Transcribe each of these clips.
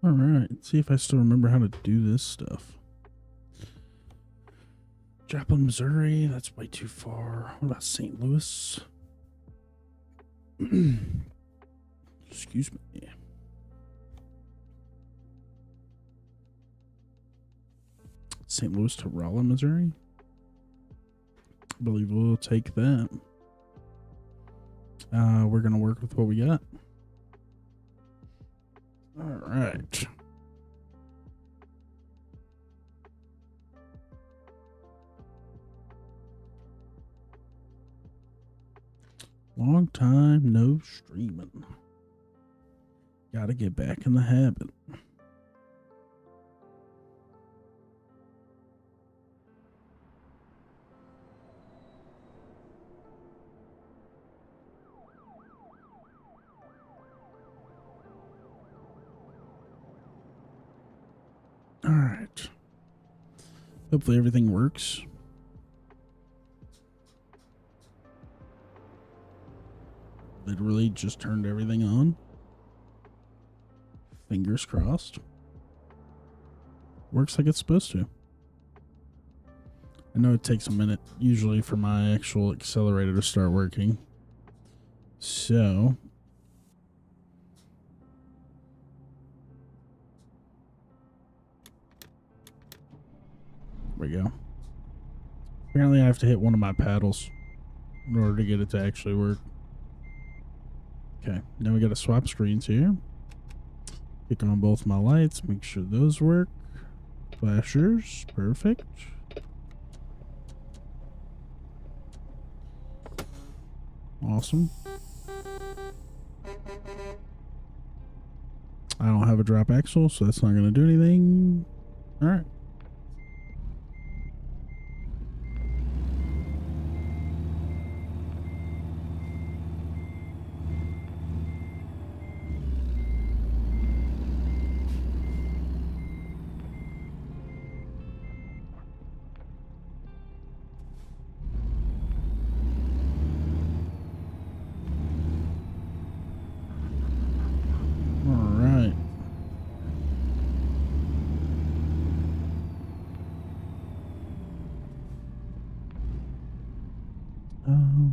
All right, let's see if I still remember how to do this stuff. Joplin, Missouri, that's way too far. What about St. Louis? Excuse me. St. Louis to Rolla, Missouri? I believe we'll take that. We're going to work with what we got. All right. Long time no streaming. Gotta get back in the habit. All right. Hopefully everything works. Literally just turned everything on. Fingers crossed. Works like it's supposed to. I know it takes a minute usually for my actual accelerator to start working. So there we go. Apparently I have to hit one of my paddles in order to get it to actually work. Okay, now we got to swap screens here. Click on both my lights, make sure those work. Flashers, perfect. Awesome. I don't have a drop axle, so that's not going to do anything. All right.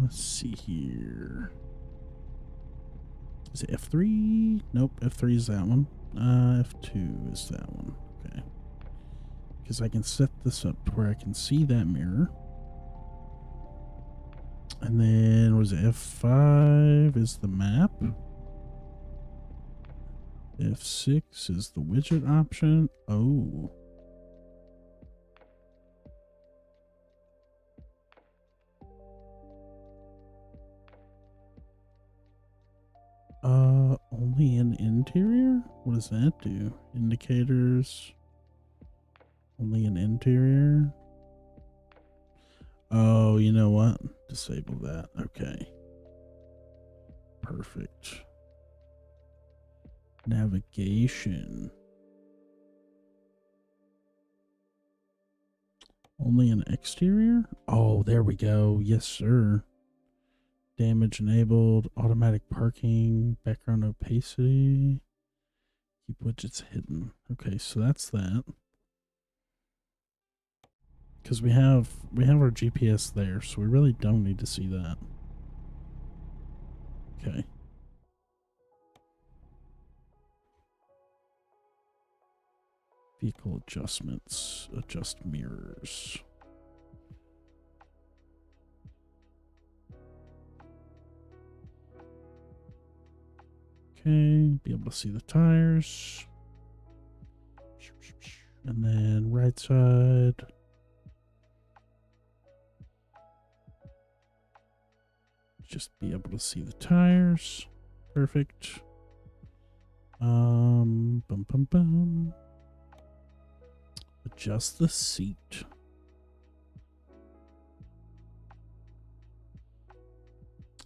Let's see here. Is it F3? Nope, F3 is that one. F2 is that one. Okay. Because I can set this up to where I can see that mirror. And then, was it F5 is the map? F6 is the widget option. Oh. Only in interior? What does that do? Indicators. Only in interior. Oh, you know what? Disable that. Okay. Perfect. Navigation. Only in exterior? Oh, there we go. Yes, sir. Damage enabled, automatic parking, background opacity, keep widgets hidden. Okay, so that's that. Because we have our GPS there, so we really don't need to see that. Okay. Vehicle adjustments, adjust mirrors. Okay, be able to see the tires. And then right side. Just be able to see the tires. Perfect. Bum bum bum. Adjust the seat.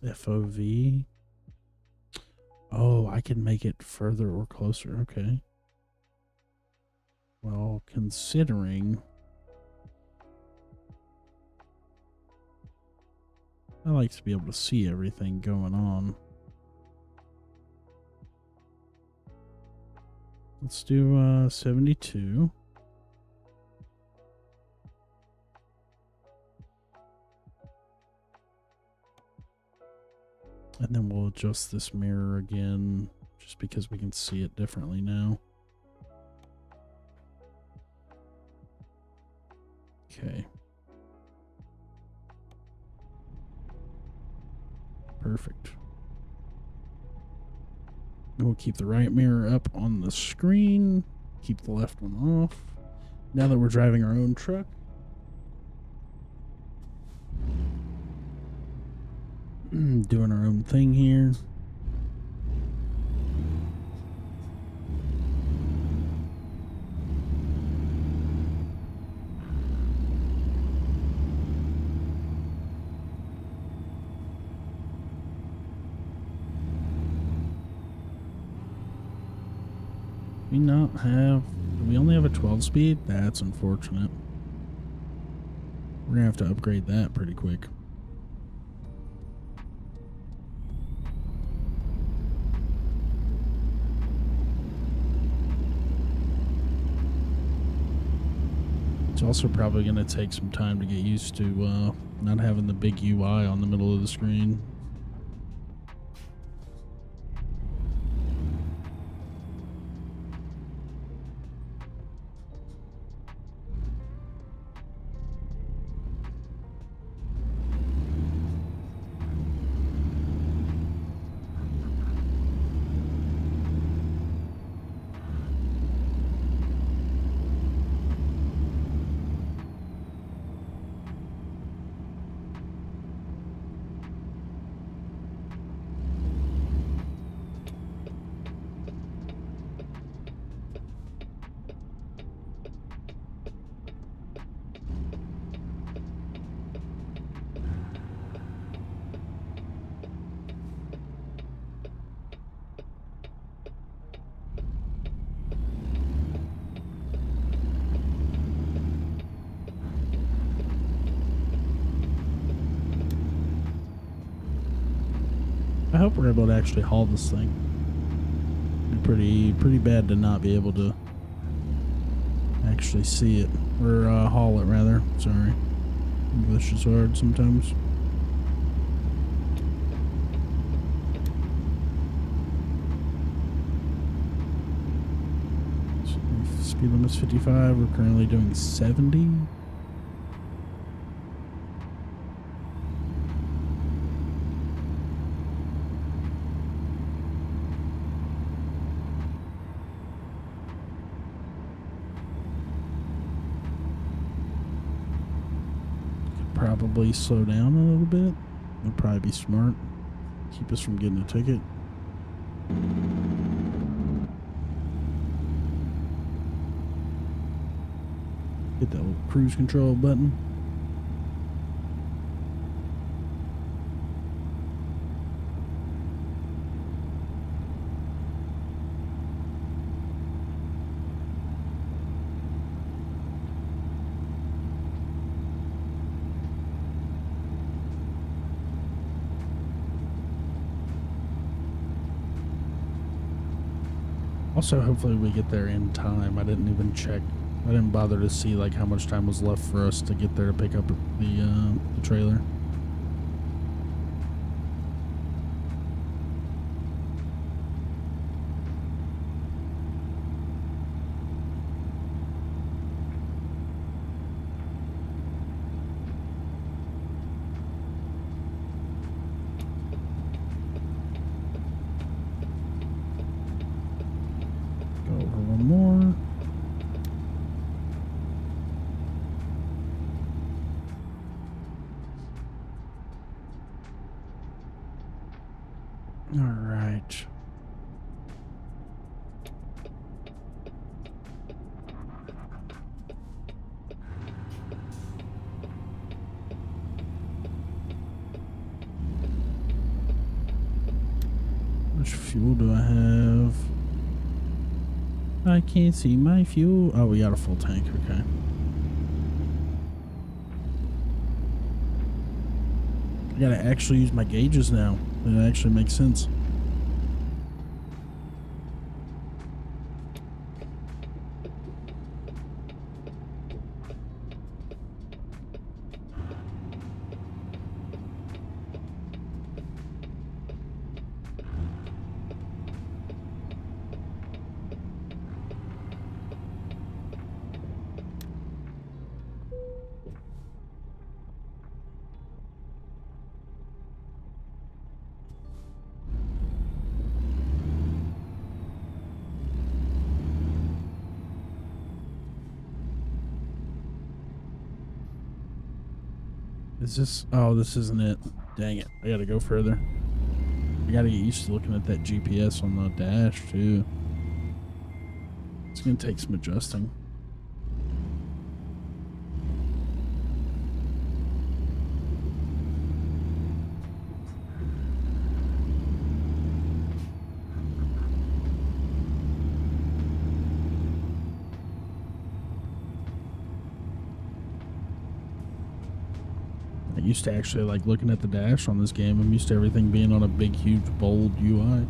FOV. Oh, I can make it further or closer. Okay. Well, considering I like to be able to see everything going on. Let's do 72. And then we'll adjust this mirror again, just because we can see it differently now. Okay. Perfect. And we'll keep the right mirror up on the screen, keep the left one off. Now that we're driving our own truck, doing our own thing here. We only have a 12 speed? That's unfortunate. We're gonna have to upgrade that pretty quick. It's also probably gonna take some time to get used to not having the big UI on the middle of the screen. I hope we're able to actually haul this thing. It'd be pretty bad to not be able to actually see it, or haul it rather. Sorry, English is hard sometimes. So speed limit's 55. We're currently doing 70. Probably slow down a little bit. That'd probably be smart. Keep us from getting a ticket. Hit that little cruise control button. Also, hopefully we get there in time. I didn't even check. I didn't bother to see like how much time was left for us to get there to pick up the trailer. Alright. How much fuel do I have? I can't see my fuel. Oh, we got a full tank. Okay. I gotta actually use my gauges now. It actually makes sense. Is this? Oh, this isn't it. Dang it. I gotta go further. I gotta get used to looking at that GPS on the dash, too. It's gonna take some adjusting. I used to actually like looking at the dash on this game. I'm used to everything being on a big, huge, bold UI.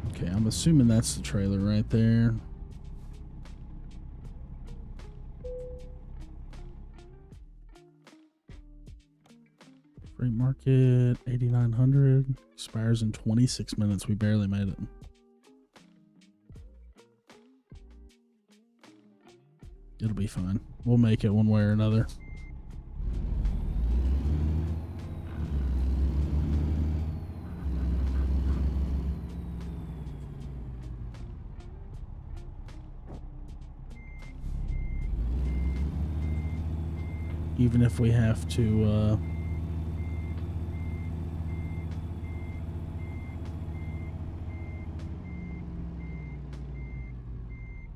Okay, I'm assuming that's the trailer right there. Freight market, 8,900. Expires in 26 minutes. We barely made it. It'll be fine. We'll make it one way or another. Even if we have to,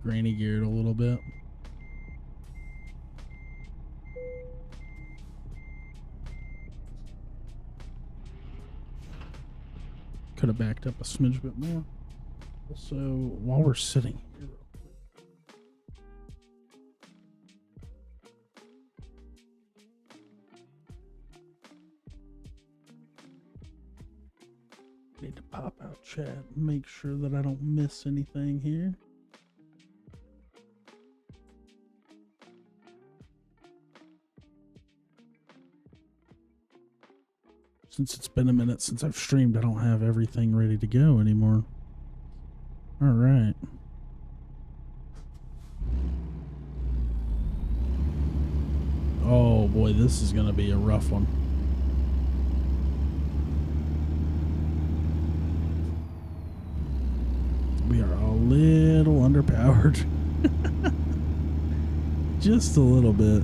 granny gear it a little bit. Could have backed up a smidge bit more. Also, while we're sitting here, need to pop out chat and make sure that I don't miss anything here. Since it's been a minute since I've streamed, I don't have everything ready to go anymore. All right. Oh boy, this is going to be a rough one. We are a little underpowered. Just a little bit.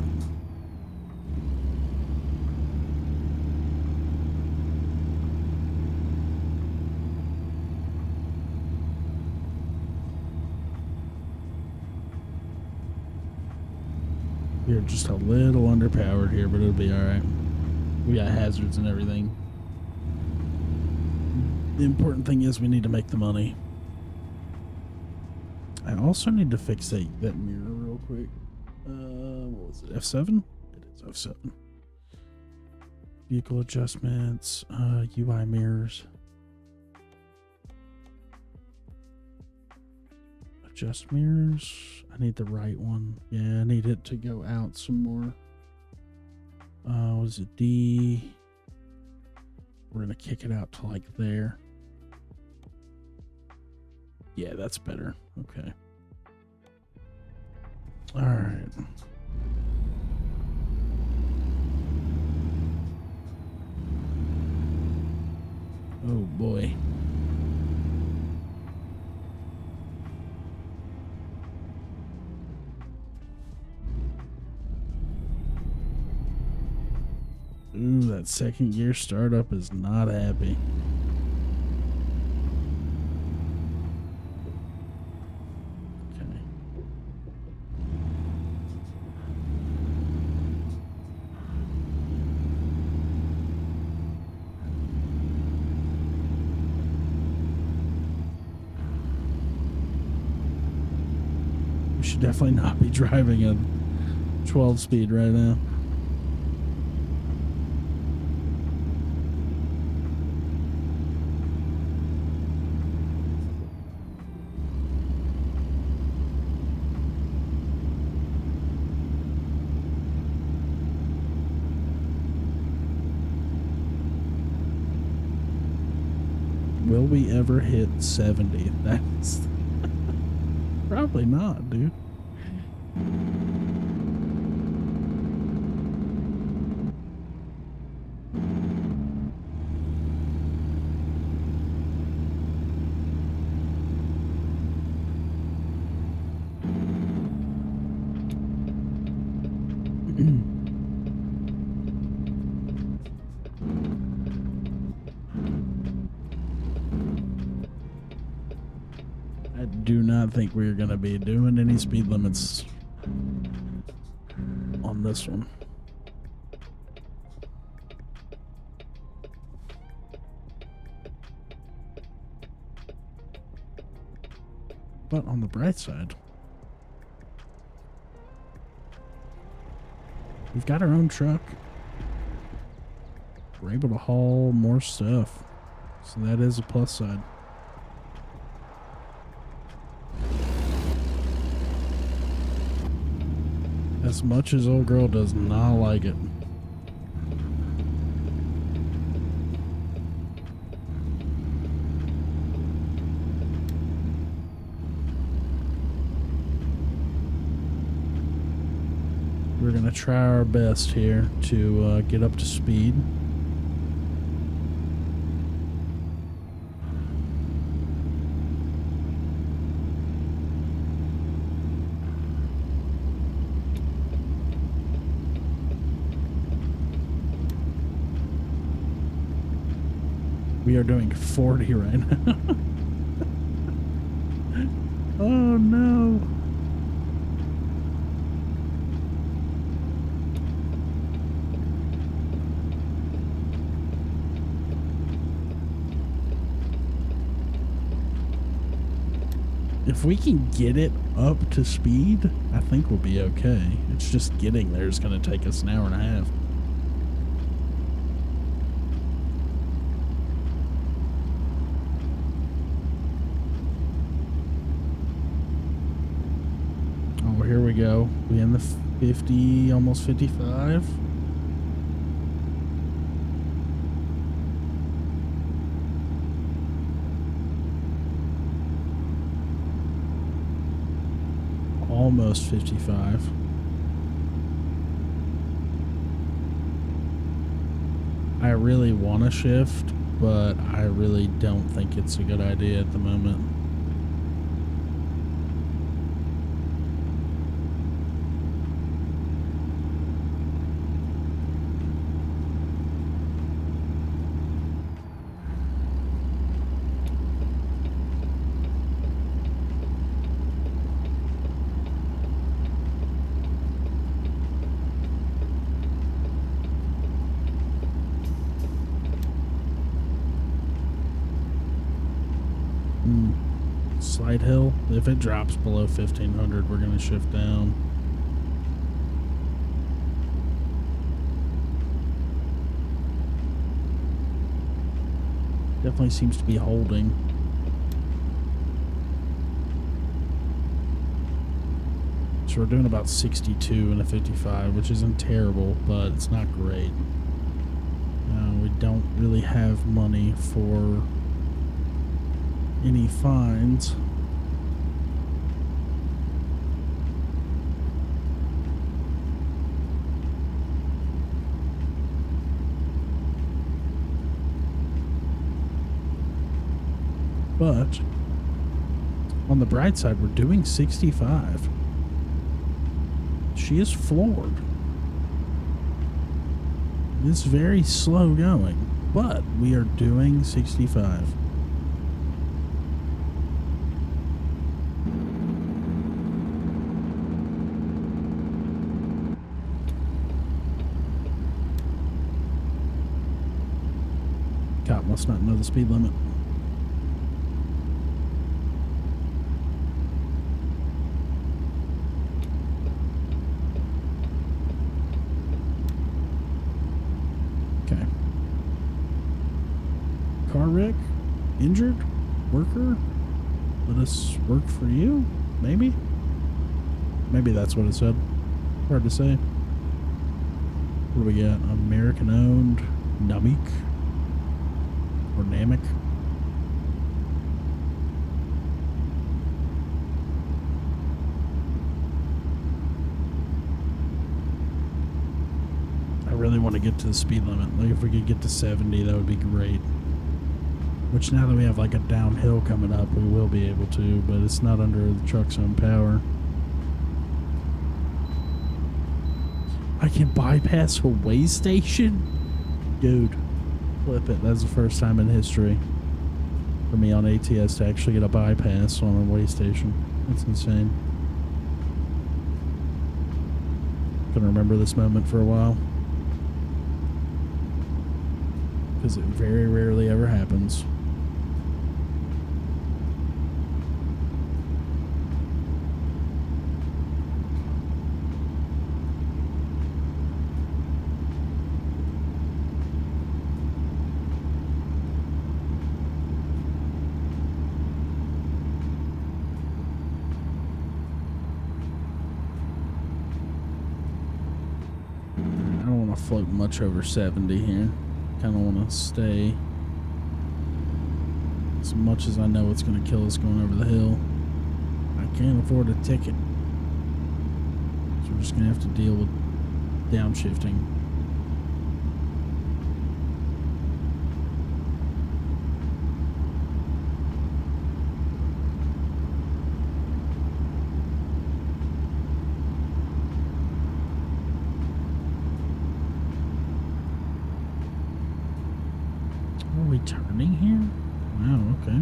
We're just a little underpowered here, but it'll be alright. We got hazards and everything. The important thing is we need to make the money. I also need to fix that mirror real quick. What was it? F7? It is F7. Vehicle adjustments, UI mirrors. Adjust mirrors. I need the right one. Yeah, I need it to go out some more. What is it? D. We're gonna kick it out to like there. Yeah, that's better. Okay. All right. Oh boy. Ooh, that second gear startup is not happy. Okay. We should definitely not be driving a 12 speed right now. Will we ever hit 70? That's probably not, dude. not think we're going to be doing any speed limits on this one. But on the bright side, we've got our own truck. We're able to haul more stuff. So that is a plus side. As much as old girl does not like it. We're going to try our best here to get up to speed. We are doing 40 right now. Oh no. If we can get it up to speed, I think we'll be okay. It's just getting there is going to take us an hour and a half. Oh, here we go. We in the 50, almost 55. Almost 55. I really want to shift, but I really don't think it's a good idea at the moment. Slight hill. If it drops below 1500, we're going to shift down. Definitely seems to be holding. So we're doing about 62 in a 55, which isn't terrible, but it's not great. We don't really have money for any fines. But on the bright side, we're doing 65. She is floored. It's very slow going, but we are doing 65. Cop must not know the speed limit. Okay. Car wreck? Injured? Worker? Let us work for you? Maybe? Maybe that's what it said. Hard to say. What do we got? American owned. Namik? Or Namek? I really want to get to the speed limit. Like if we could get to 70, that would be great. Which now that we have like a downhill coming up, we will be able to, but it's not under the truck's own power. I can bypass a way station? Dude, flip it. That's the first time in history for me on ATS to actually get a bypass on a way station. That's insane. Gonna remember this moment for a while. Because it very rarely ever happens. Float much over 70 here. Kind of want to stay as much as I know it's going to kill us going over the hill. I can't afford a ticket, so we're just going to have to deal with downshifting. Turning here? Wow, okay.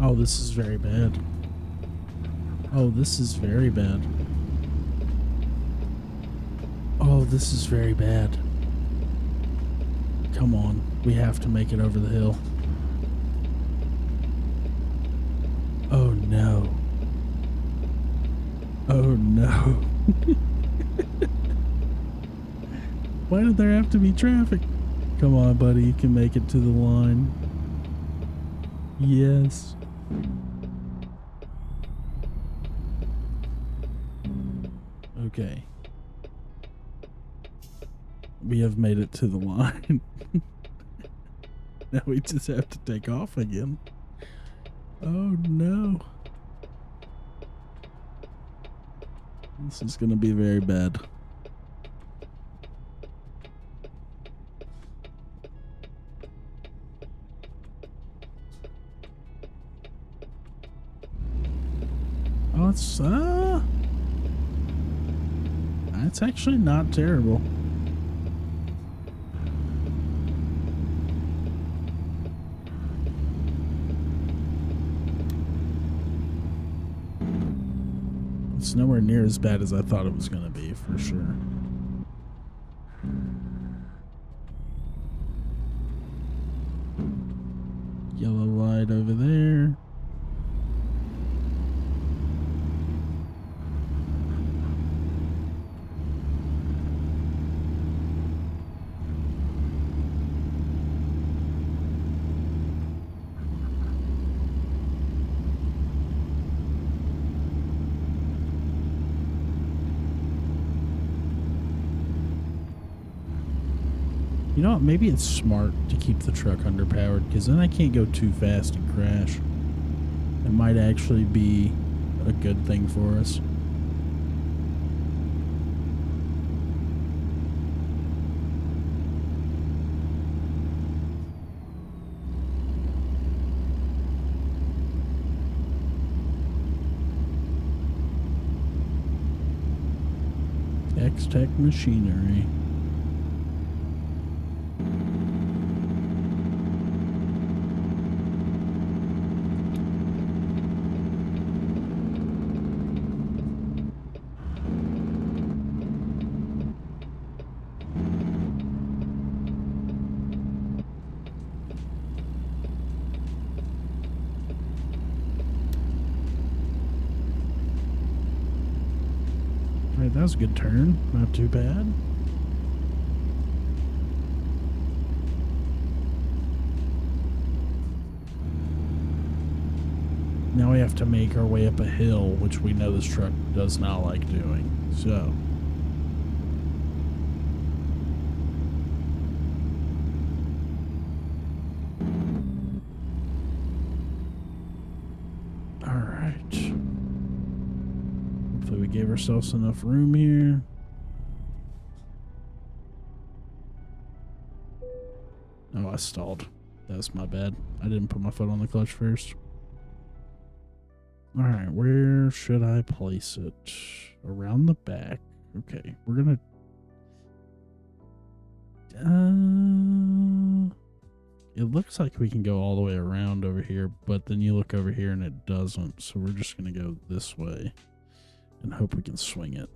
Oh, this is very bad. Oh, this is very bad. Oh, this is very bad. Come on. We have to make it over the hill. Oh no. Oh no. Why did there have to be traffic? Come on, buddy. You can make it to the line. Yes. Okay. We have made it to the line. Now we just have to take off again. Oh no. This is going to be very bad. Oh, it's actually not terrible. It's nowhere near as bad as I thought it was going to be, for sure. Yellow light over there. You know what? Maybe it's smart to keep the truck underpowered, because then I can't go too fast and crash. It might actually be a good thing for us. X-Tech Machinery. That was a good turn. Not too bad. Now we have to make our way up a hill, which we know this truck does not like doing. So. Gave ourselves enough room here. Oh, I stalled. That's my bad. I didn't put my foot on the clutch first. All right, where should I place it? Around the back. Okay, we're gonna. It looks like we can go all the way around over here, but then you look over here and it doesn't. So we're just gonna go this way and hope we can swing it.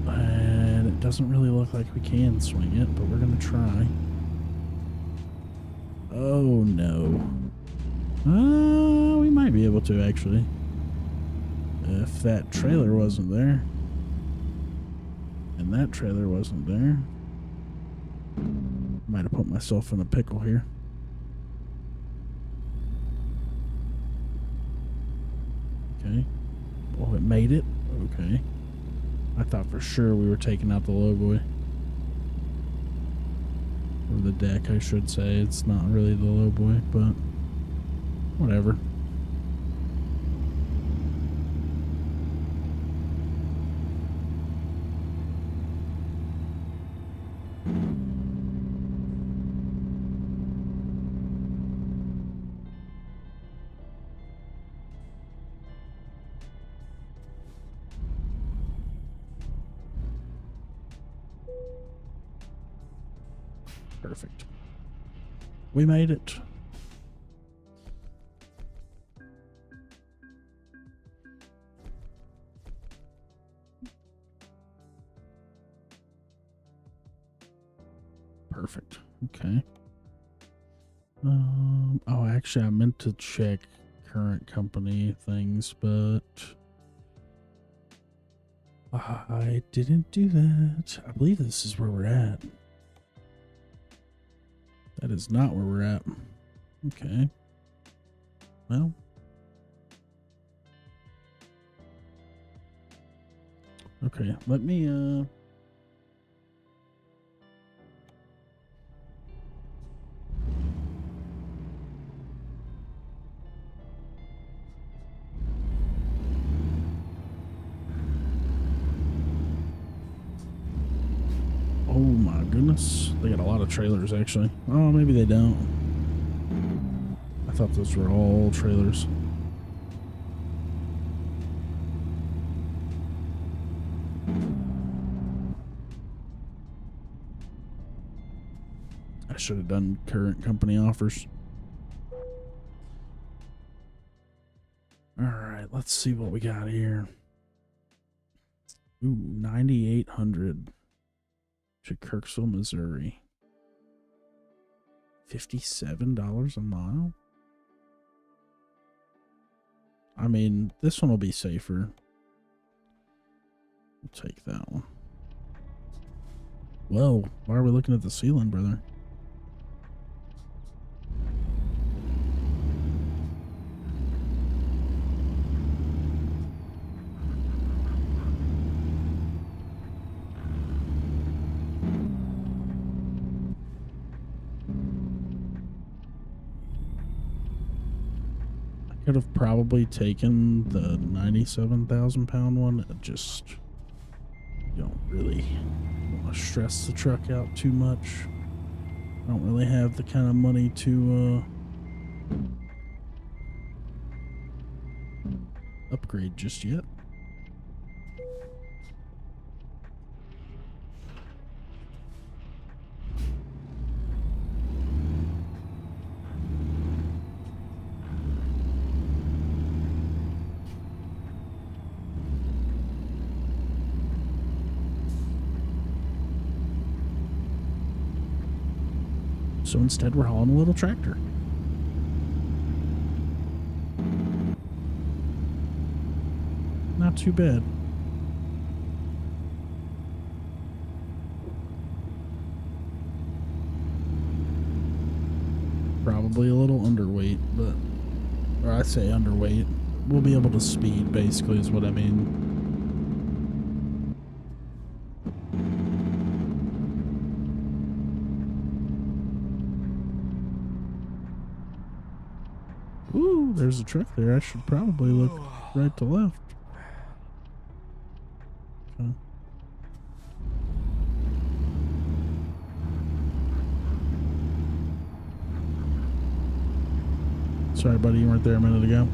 And it doesn't really look like we can swing it, but we're gonna try. Oh no. We might be able to actually. If that trailer wasn't there. And that trailer wasn't there. Might have put myself in a pickle here. Okay. Oh, it made it? Okay. I thought for sure we were taking out the low boy. Or the deck, I should say. It's not really the low boy, but whatever. Perfect. We made it. Perfect. Okay. Oh, actually, I meant to check current company things, but I didn't do that. I believe this is where we're at. That is not where we're at. Okay. Well. Okay, let me, oh my goodness. They got a lot of trailers, actually. Oh, maybe they don't. I thought those were all trailers. I should have done current company offers. All right, let's see what we got here. Ooh, 9,800 to Kirksville, Missouri. $57 a mile? I mean, this one will be safer. We'll take that one. Whoa, why are we looking at the ceiling, brother? Could have probably taken the 97,000 pound one. Just don't really want to stress the truck out too much. I don't really have the kind of money to upgrade just yet. So instead, we're hauling a little tractor. Not too bad. Probably a little underweight, but, or I say underweight. We'll be able to speed, basically, is what I mean. Ooh, there's a truck there. I should probably look right to left. Okay. Sorry, buddy, you weren't there a minute ago.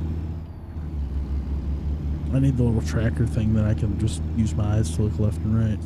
I need the little tracker thing that I can just use my eyes to look left and right.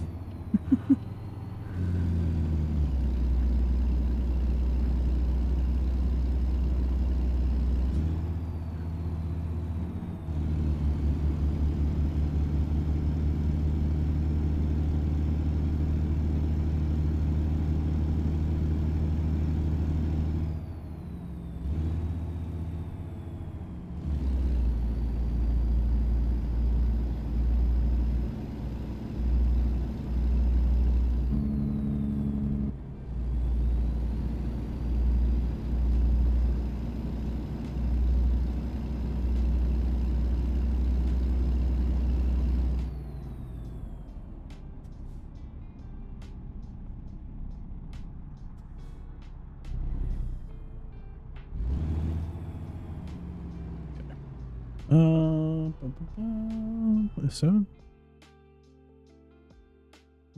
F7?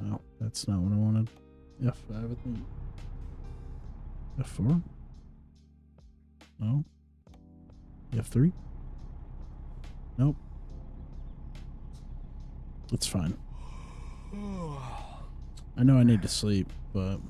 Oh, that's not what I wanted. F5, I think. F4? No. F3? Nope. It's fine. I know I need to sleep, but...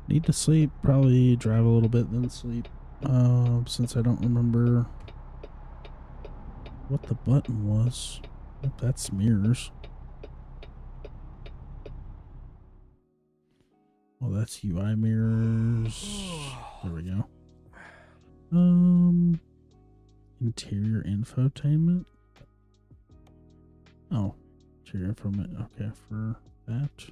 Need to sleep, probably drive a little bit, then sleep. Since I don't remember what the button was. Oh, that's mirrors. Oh, that's UI mirrors. There we go. Interior infotainment. Oh, interior infotainment. Okay, for that.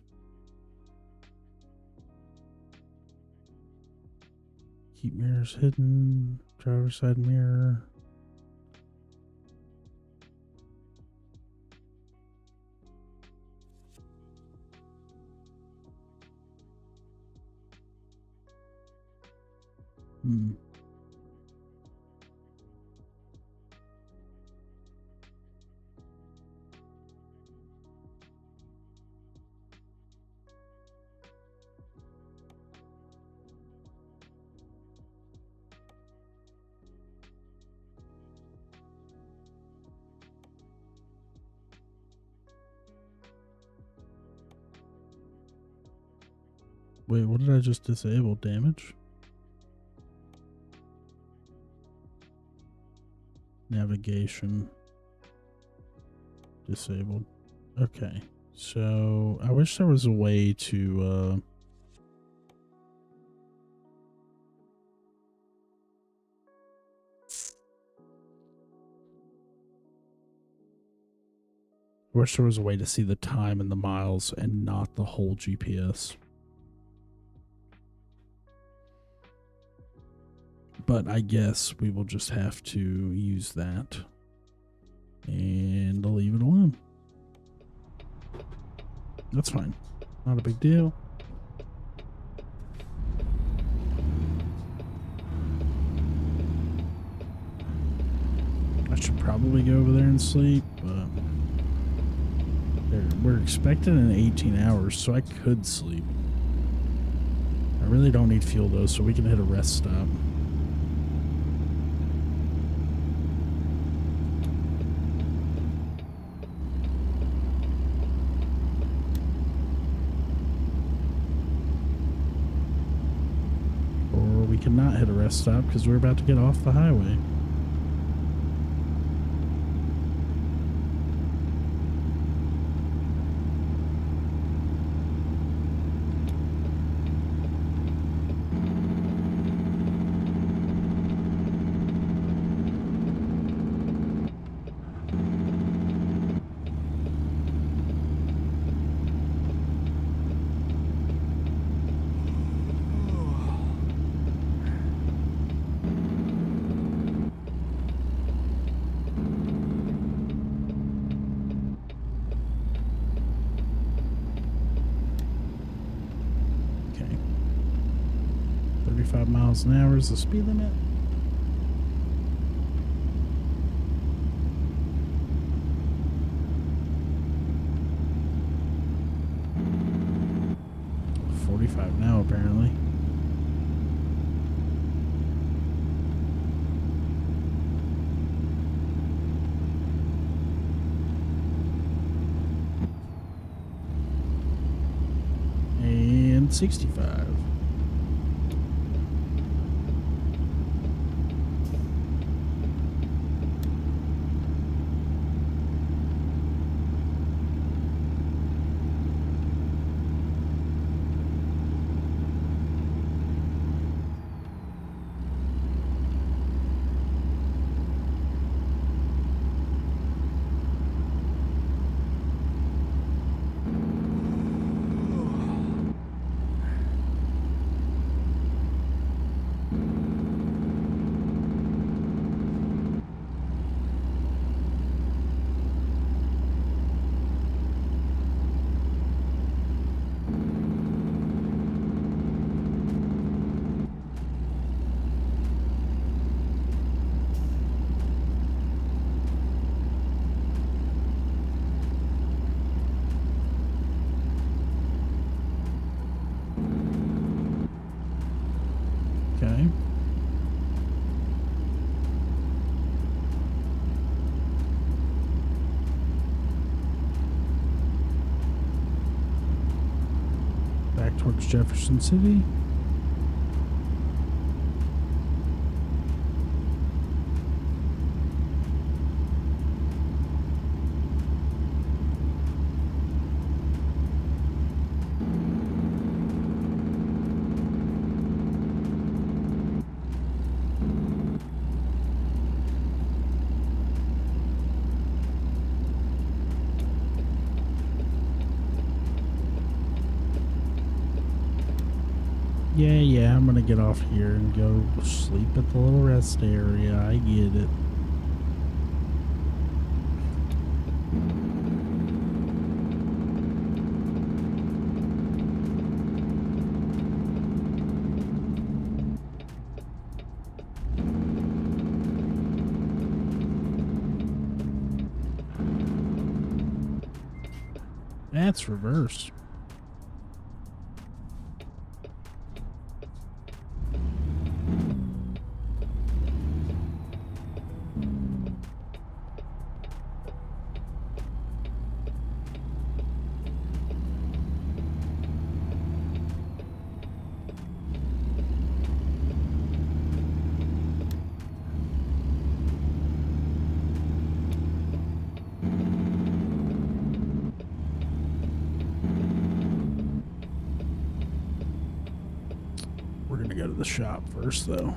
Keep mirrors hidden. Driver's side mirror. Wait, what did I just disable? Damage? Navigation. Disabled. Okay. So, I wish there was a way to, I wish there was a way to see the time and the miles and not the whole GPS. But I guess we will just have to use that and I'll leave it alone. That's fine. Not a big deal. I should probably go over there and sleep, but we're expected in 18 hours, so I could sleep. I really don't need fuel though, so we can hit a rest stop. We cannot hit a rest stop because we're about to get off the highway. Okay. 35 miles an hour is the speed limit. Now apparently. And 65. Okay. Back towards Jefferson City. Yeah, I'm gonna get off here and go sleep at the little rest area. I get it. That's reverse. We're gonna go to the shop first, though.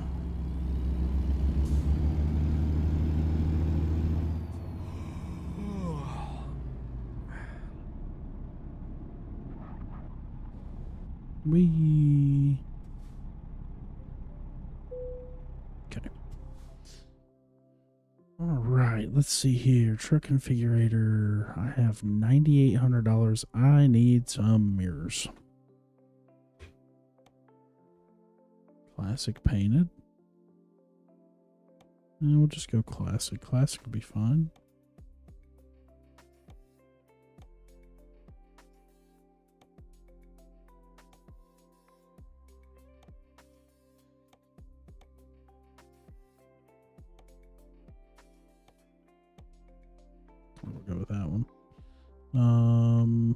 Okay. All right, let's see here. Truck configurator. I have $9,800. I need some mirrors. Classic painted. And we'll just go classic. Classic will be fine. We'll go with that one.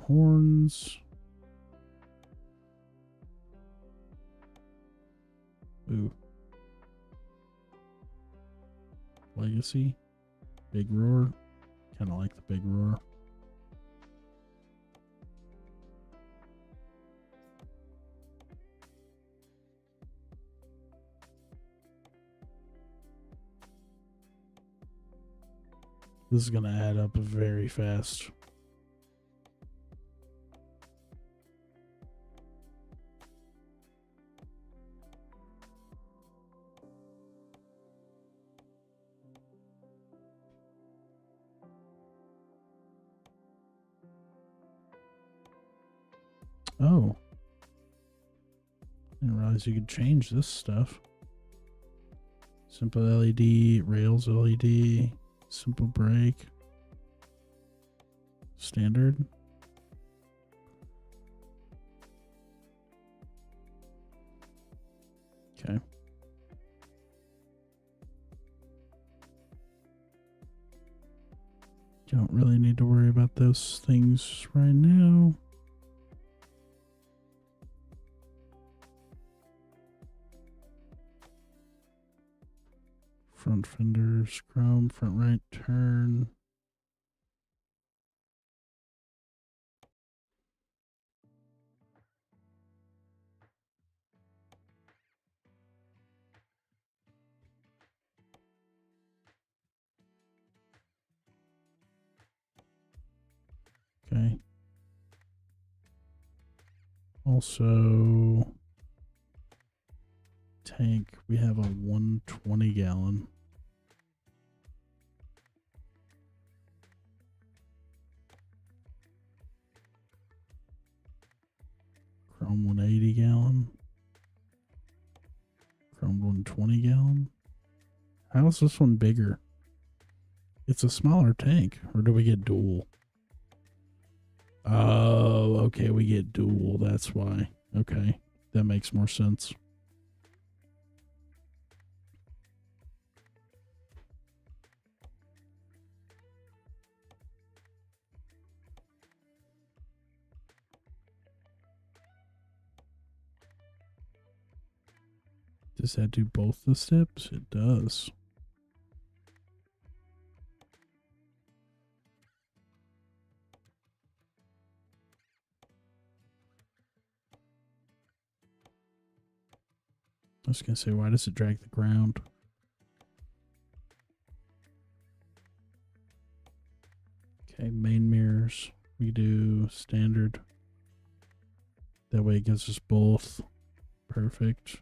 Horns. Ooh. Legacy. Big roar. Kind of like the big roar. This is going to add up very fast. Oh. Didn't realize you could change this stuff. Simple LED, rails LED, simple brake, standard. Okay. Don't really need to worry about those things right now. Front fenders, chrome, front right turn. Okay. Also, tank, we have a 120 gallon. Chrome 180 gallon. Chrome 120 gallon. How is this one bigger? It's a smaller tank, or do we get dual? Oh, okay, we get dual, that's why. Okay, that makes more sense. Does that do both the steps? It does. I was going to say, why does it drag the ground? Okay, main mirrors. We do standard. That way it gives us both. Perfect.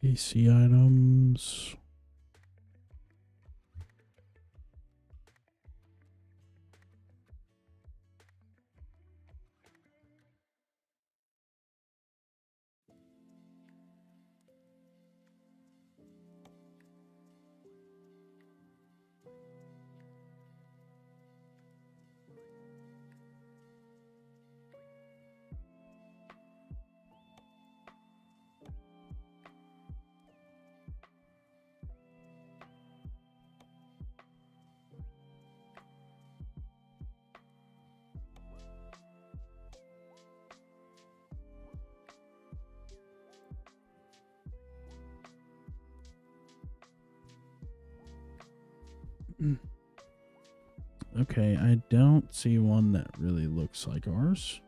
AC items. Okay, I don't see one that really looks like ours.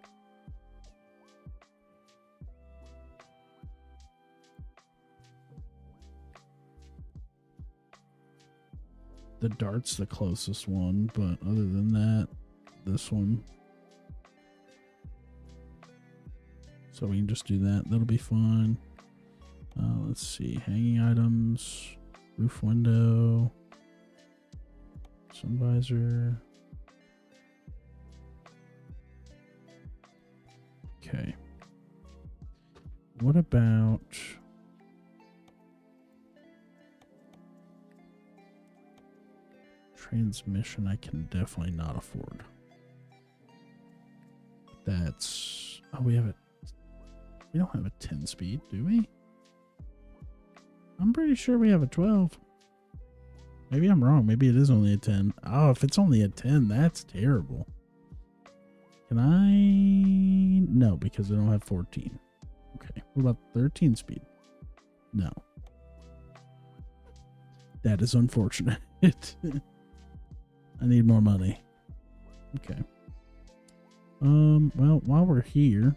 The dart's the closest one, but other than that, this one. So we can just do that. That'll be fine. Let's see. Hanging items. Roof window. Sun visor. Okay. What about... transmission? I can definitely not afford. That's... oh, we have a... we don't have a 10 speed, do we? I'm pretty sure we have a 12. Maybe I'm wrong. Maybe it is only a 10. Oh, if it's only a 10, that's terrible. Can I... no, because I don't have 14. Okay. What about 13 speed? No. That is unfortunate. I need more money. Okay. Well, while we're here...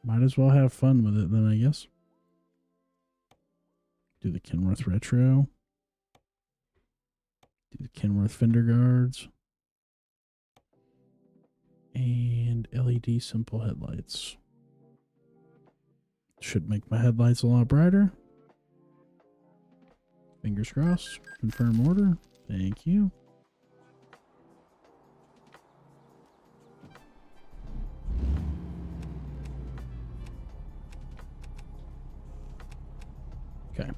Might as well have fun with it then, I guess. Do the Kenworth Retro. Do the Kenworth Fender Guards. And LED simple headlights. Should make my headlights a lot brighter. Fingers crossed. Confirm order. Thank you. Okay.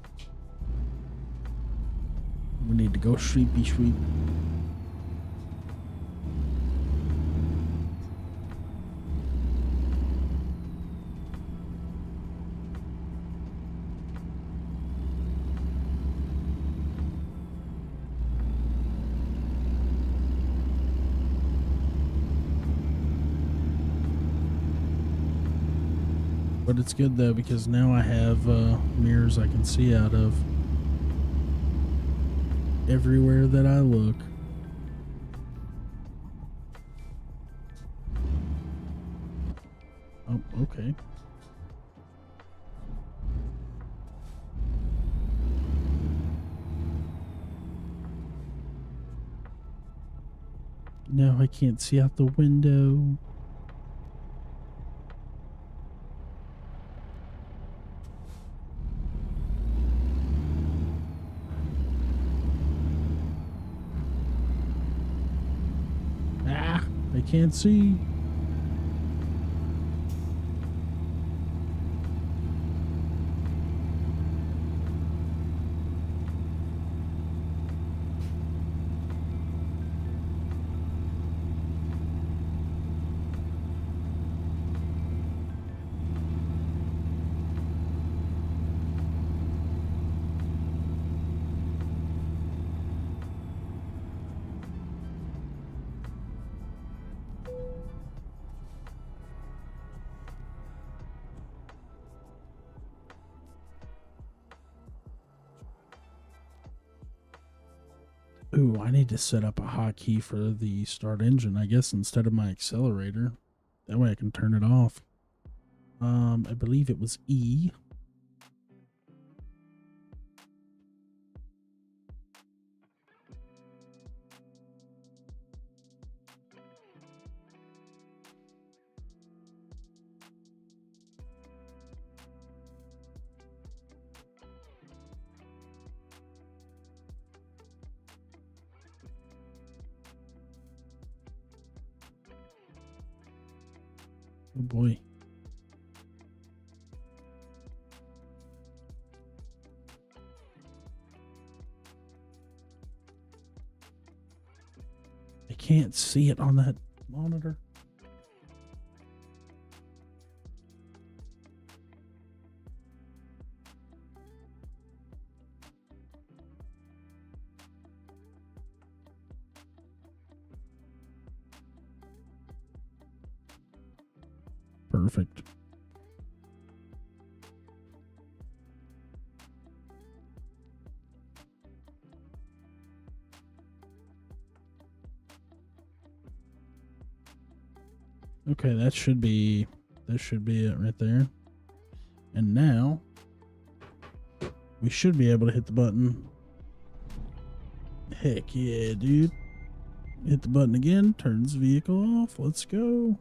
We need to go sweepy sweep. But it's good though because now I have mirrors I can see out of everywhere that I look. Oh, okay. No, I can't see out the window. I can't see. Ooh, I need to set up a hotkey for the start engine, I guess, instead of my accelerator. That way I can turn it off. I believe it was E. Oh boy. I can't see it on that monitor. Perfect. Okay, that should be it right there. And now we should be able to hit the button. Heck yeah, dude. Hit the button again, turns the vehicle off. Let's go.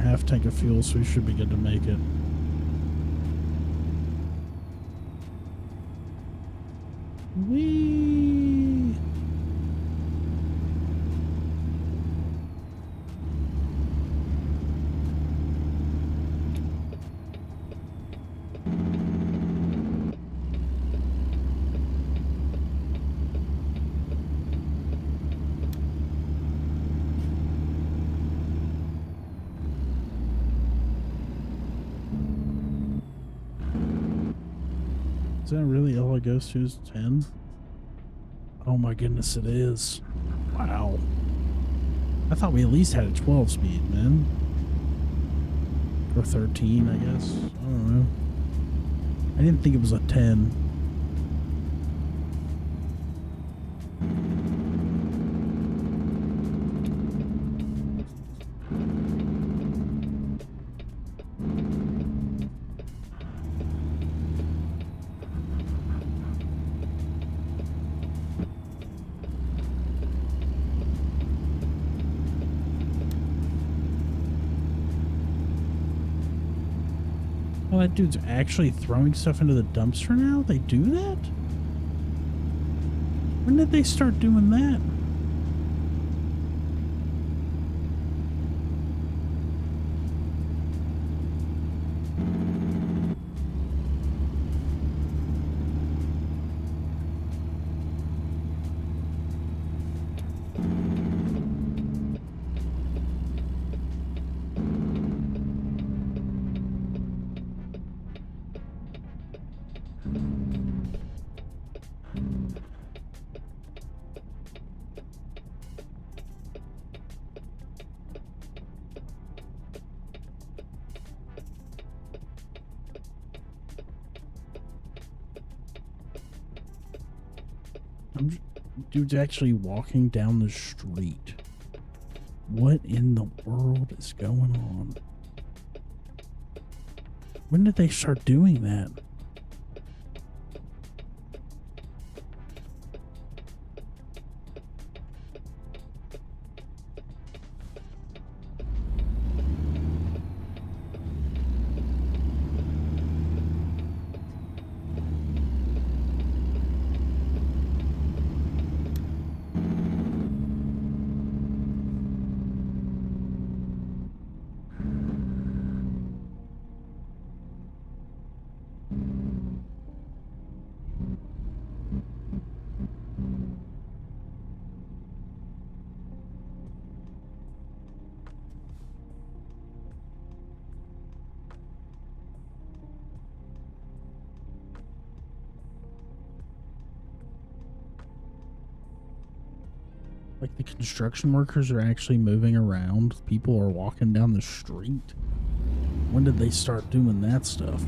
Half tank of fuel, so we should be good to make it. Whee! Is that really all it goes to is 10? Oh my goodness, it is. Wow. I thought we at least had a 12 speed, man. Or 13, I guess. I don't know. I didn't think it was a 10. Oh, that dude's actually throwing stuff into the dumpster now? They do that? When did they start doing that? Dude's actually walking down the street. What in the world is going on? When did they start doing that? Like the construction workers are actually moving around. People are walking down the street. When did they start doing that stuff?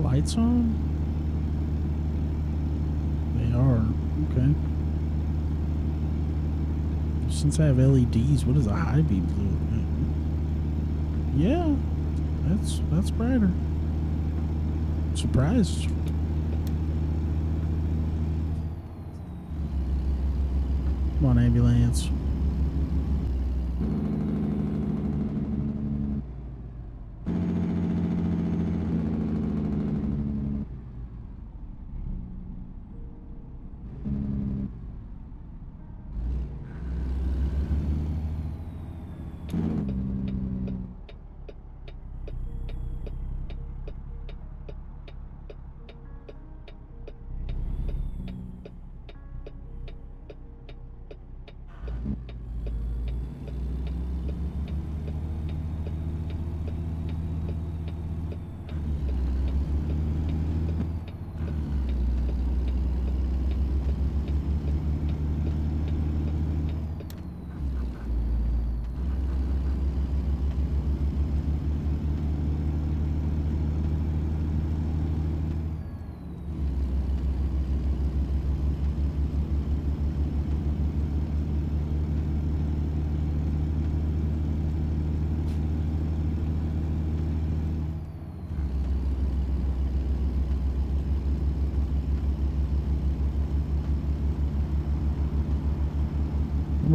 Lights on? They are. Okay. Since I have LEDs, what does a high beam do? Yeah, that's brighter. Surprised. Come on, ambulance.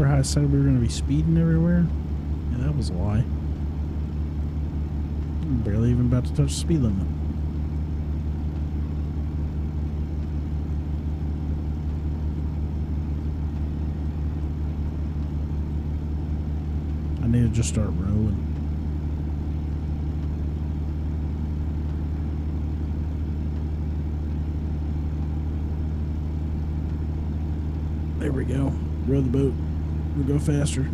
Remember how I said we were going to be speeding everywhere? Yeah, that was a lie. I'm barely even about to touch the speed limit. I need to just start rolling. There we go. Row the boat. We'll go faster.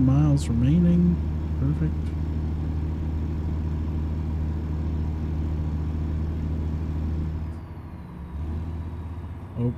Miles remaining. Perfect. Oh.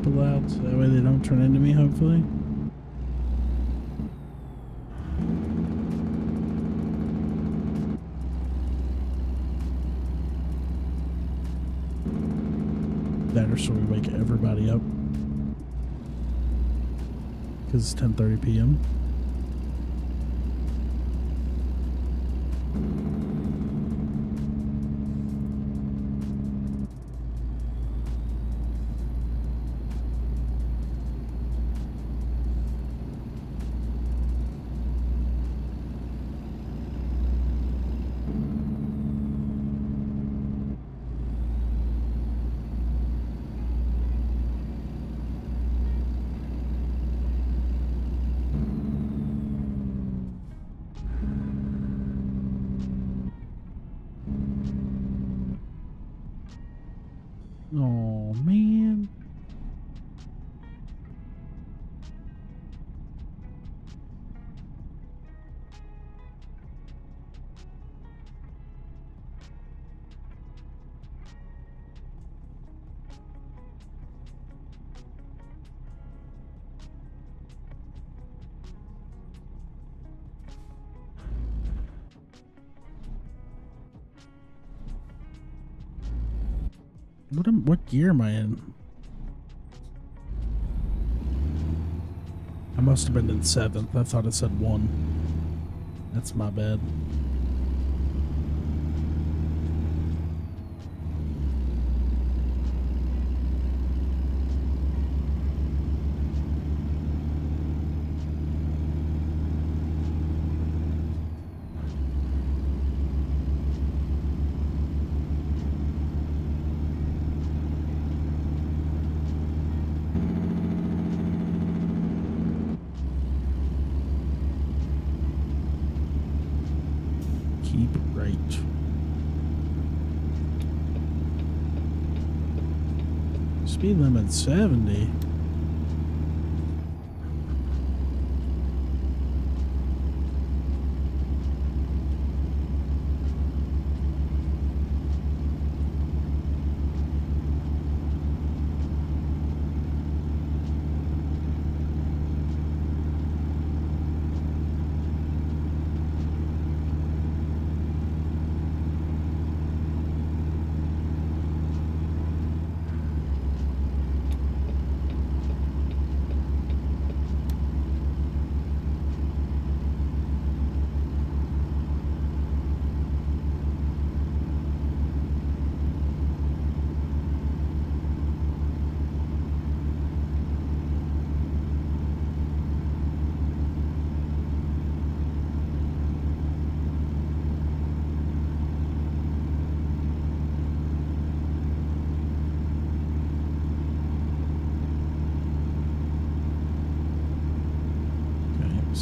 Loud so that way they don't turn into me, hopefully. That or so we wake everybody up because it's 10:30 p.m. Oh, man. What gear am I in? I must have been in 7th. I thought it said 1. That's my bad. Keep right. Speed limit 70.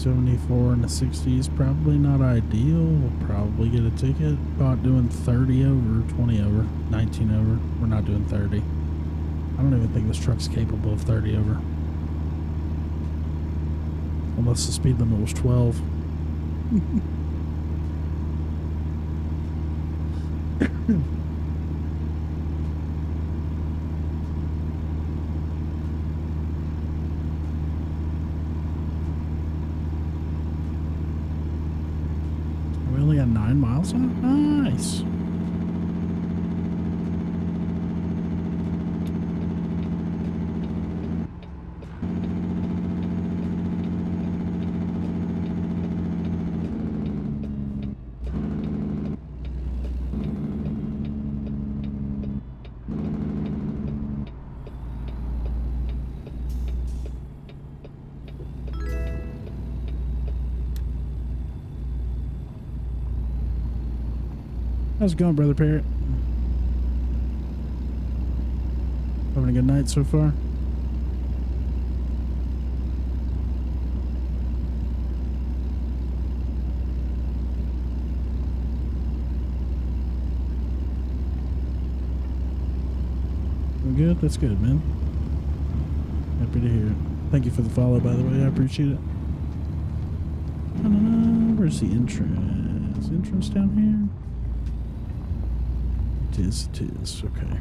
74 in the 60s. Probably not ideal. We'll probably get a ticket. Caught doing 30 over, 20 over, 19 over. We're not doing 30. I don't even think this truck's capable of 30 over. Unless the speed limit was 12. We only got 9 miles on it? Nice. How's it going, Brother Parrot? Having a good night so far? We're good? That's good, man. Happy to hear it. Thank you for the follow, by the way. I appreciate it. Where's the entrance? Entrance down here? It is, okay.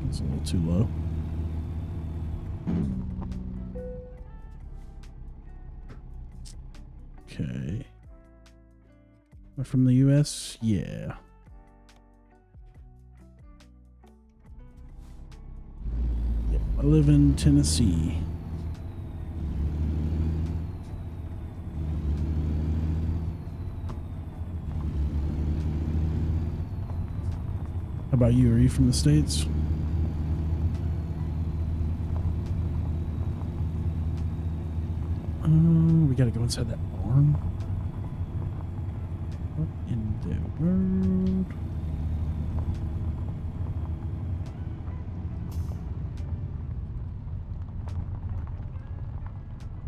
It's a little too low. Okay. Am I from the US? Yeah. Yep, I live in Tennessee. How about you? Are you from the States? We gotta go inside that barn. What in the world?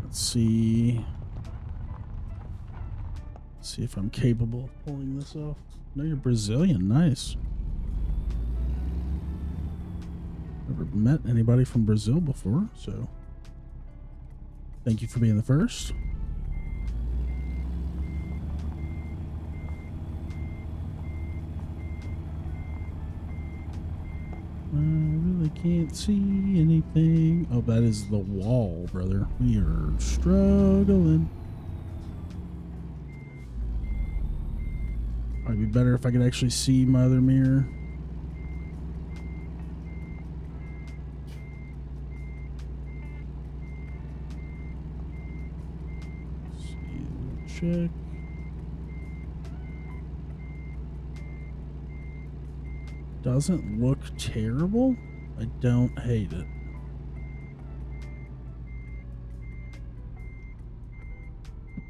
Let's see. Let's see if I'm capable of pulling this off. No, you're Brazilian. Nice. Never met anybody from Brazil before, so thank you for being the first. I really can't see anything. Oh, that is the wall, brother. We are struggling. Probably be better if I could actually see my other mirror. Check. Doesn't look terrible. I don't hate it.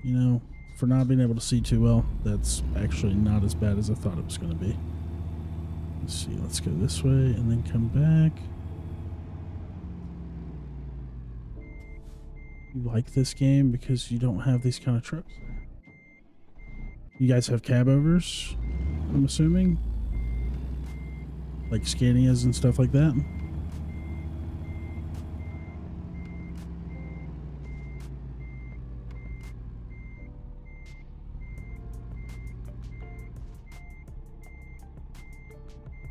You know, for not being able to see too well, that's actually not as bad as I thought it was going to be. Let's see. Let's go this way and then come back. You like this game because you don't have these kind of trucks there. You guys have cab overs, I'm assuming? Like Scanias and stuff like that?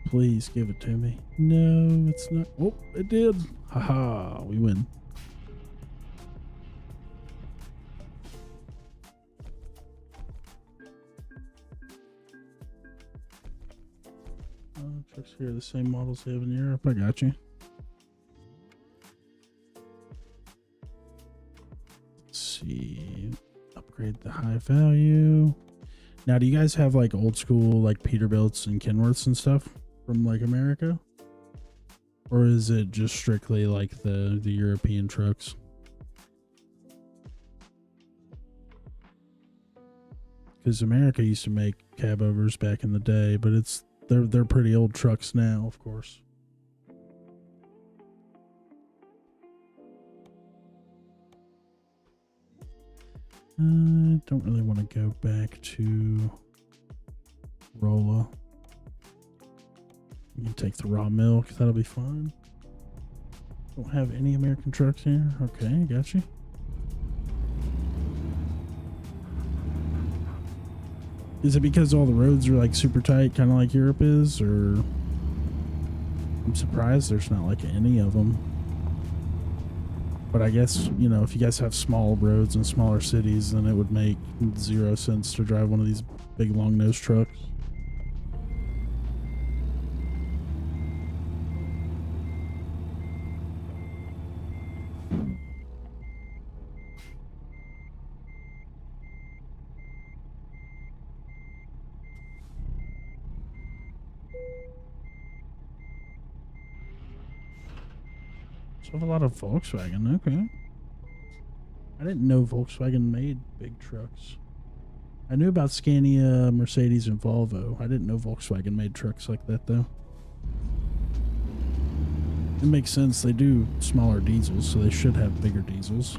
Please give it to me. No, it's not. Oh, it did. Haha, we win. Trucks here are the same models they have in Europe. I got you. Let's see. Upgrade the high value. Now, do you guys have like old school like Peterbilts and Kenworths and stuff from like America? Or is it just strictly like the European trucks? Because America used to make cab overs back in the day, but they're pretty old trucks now, of course. Don't really want to go back to Rolla. You can take the raw milk. That'll be fine. Don't have any American trucks here. Okay, got you. Is it because all the roads are like super tight, kind of like Europe is, or? I'm surprised there's not like any of them. But I guess, you know, if you guys have small roads in smaller cities, then it would make 0 sense to drive one of these big long nose trucks. So I have a lot of Volkswagen, okay. I didn't know Volkswagen made big trucks. I knew about Scania, Mercedes, and Volvo. I didn't know Volkswagen made trucks like that, though. It makes sense. They do smaller diesels, so they should have bigger diesels.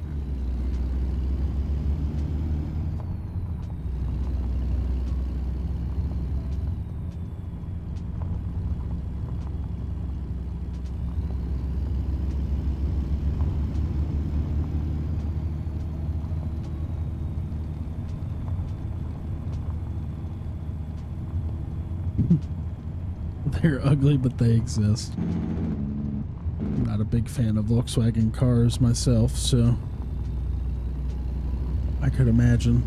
They're ugly, but they exist. I'm not a big fan of Volkswagen cars myself, so I could imagine.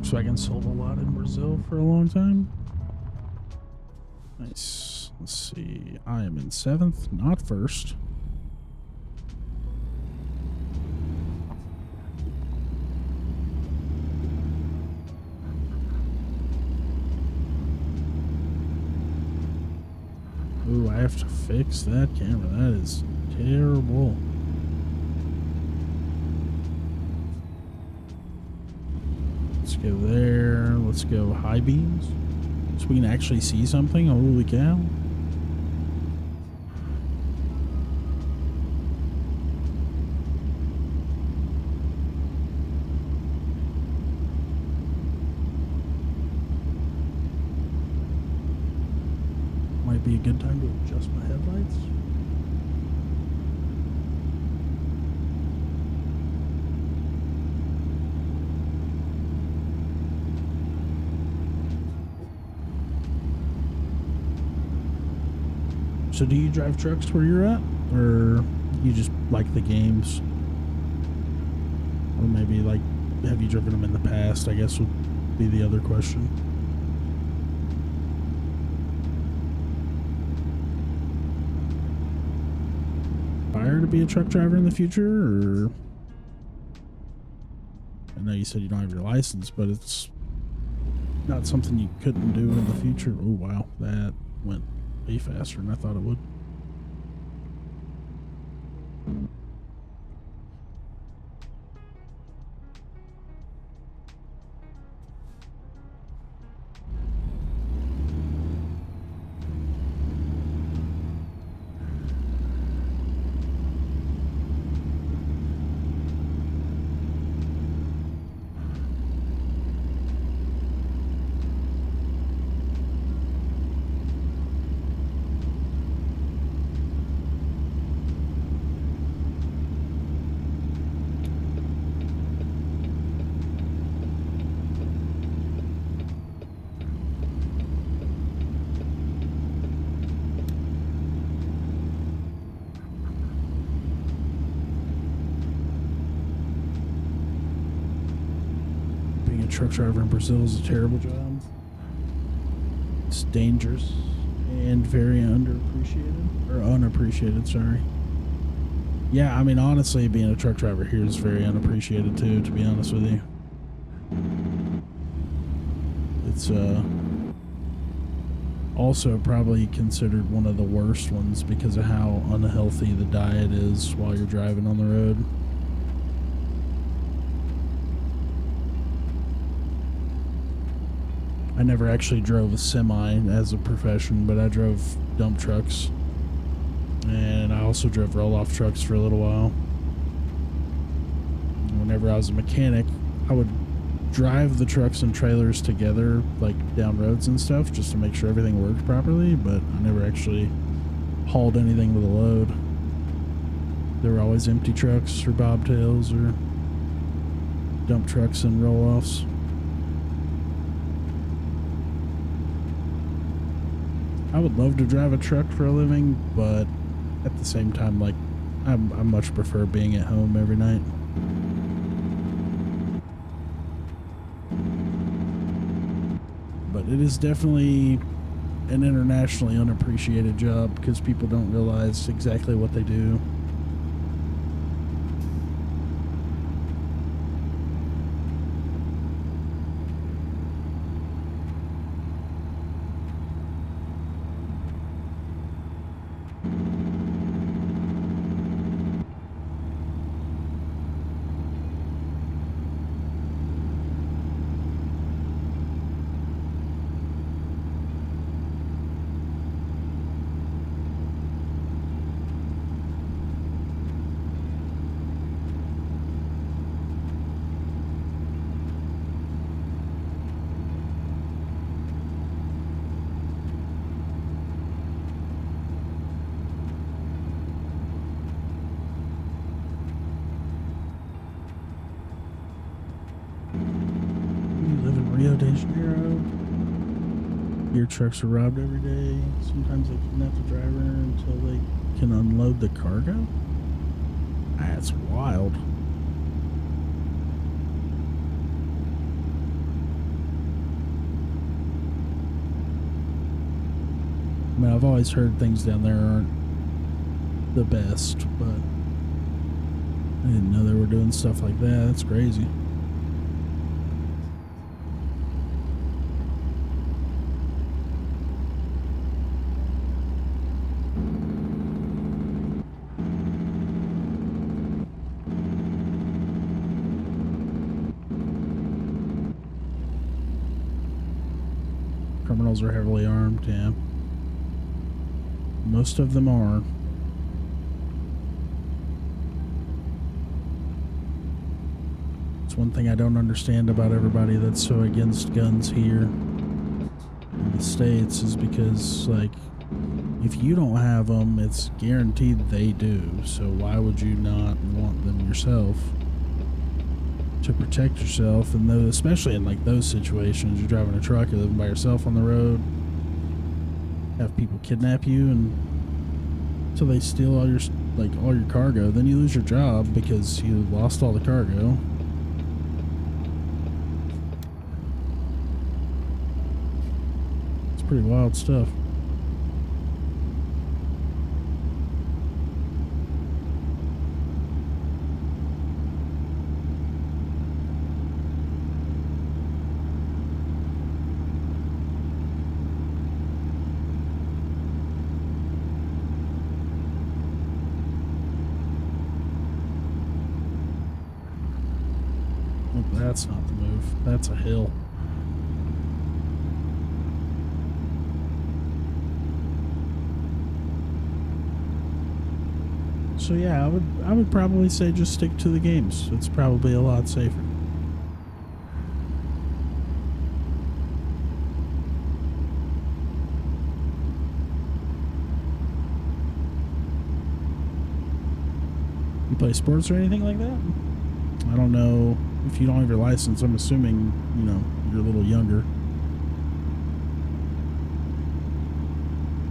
Volkswagen sold a lot in Brazil for a long time. Nice. Let's see. I am in 7th, not 1st. Ooh, I have to fix that camera. That is terrible. Let's go there. Let's go high beams. So we can actually see something. Holy cow. Might be a good time to adjust my headlights. So do you drive trucks where you're at, or you just like the games? Or maybe like, have you driven them in the past, I guess would be the other question. Aspire to be a truck driver in the future, or? I know you said you don't have your license, but it's not something you couldn't do in the future. Oh wow, that went way faster than I thought it would. Truck driver in Brazil is a terrible job. It's dangerous and very underappreciated. unappreciated, sorry. Yeah, I mean, honestly, being a truck driver here is very unappreciated too, to be honest with you. It's also probably considered one of the worst ones because of how unhealthy the diet is while you're driving on the road. I never actually drove a semi as a profession, but I drove dump trucks. And I also drove roll-off trucks for a little while. Whenever I was a mechanic, I would drive the trucks and trailers together, like down roads and stuff, just to make sure everything worked properly, but I never actually hauled anything with a load. There were always empty trucks or bobtails or dump trucks and roll-offs. I would love to drive a truck for a living, but at the same time, like, I much prefer being at home every night. But it is definitely an internationally unappreciated job because people don't realize exactly what they do. Rio de Janeiro. Beer trucks are robbed every day. Sometimes they kidnap the driver until they can unload the cargo. That's wild. I mean, I've always heard things down there aren't the best, but I didn't know they were doing stuff like that. That's crazy. Criminals are heavily armed, yeah. Most of them are. It's one thing I don't understand about everybody that's so against guns here in the States is because, like, if you don't have them, it's guaranteed they do. So why would you not want them yourself to protect yourself? And those, especially in like those situations, you're driving a truck, you're living by yourself on the road, have people kidnap you and so they steal all your cargo, then you lose your job because you lost all the cargo. It's pretty wild stuff. That's not the move. That's a hill. So yeah, I would probably say just stick to the games. It's probably a lot safer. You play sports or anything like that? I don't know. If you don't have your license, I'm assuming, you know, you're a little younger.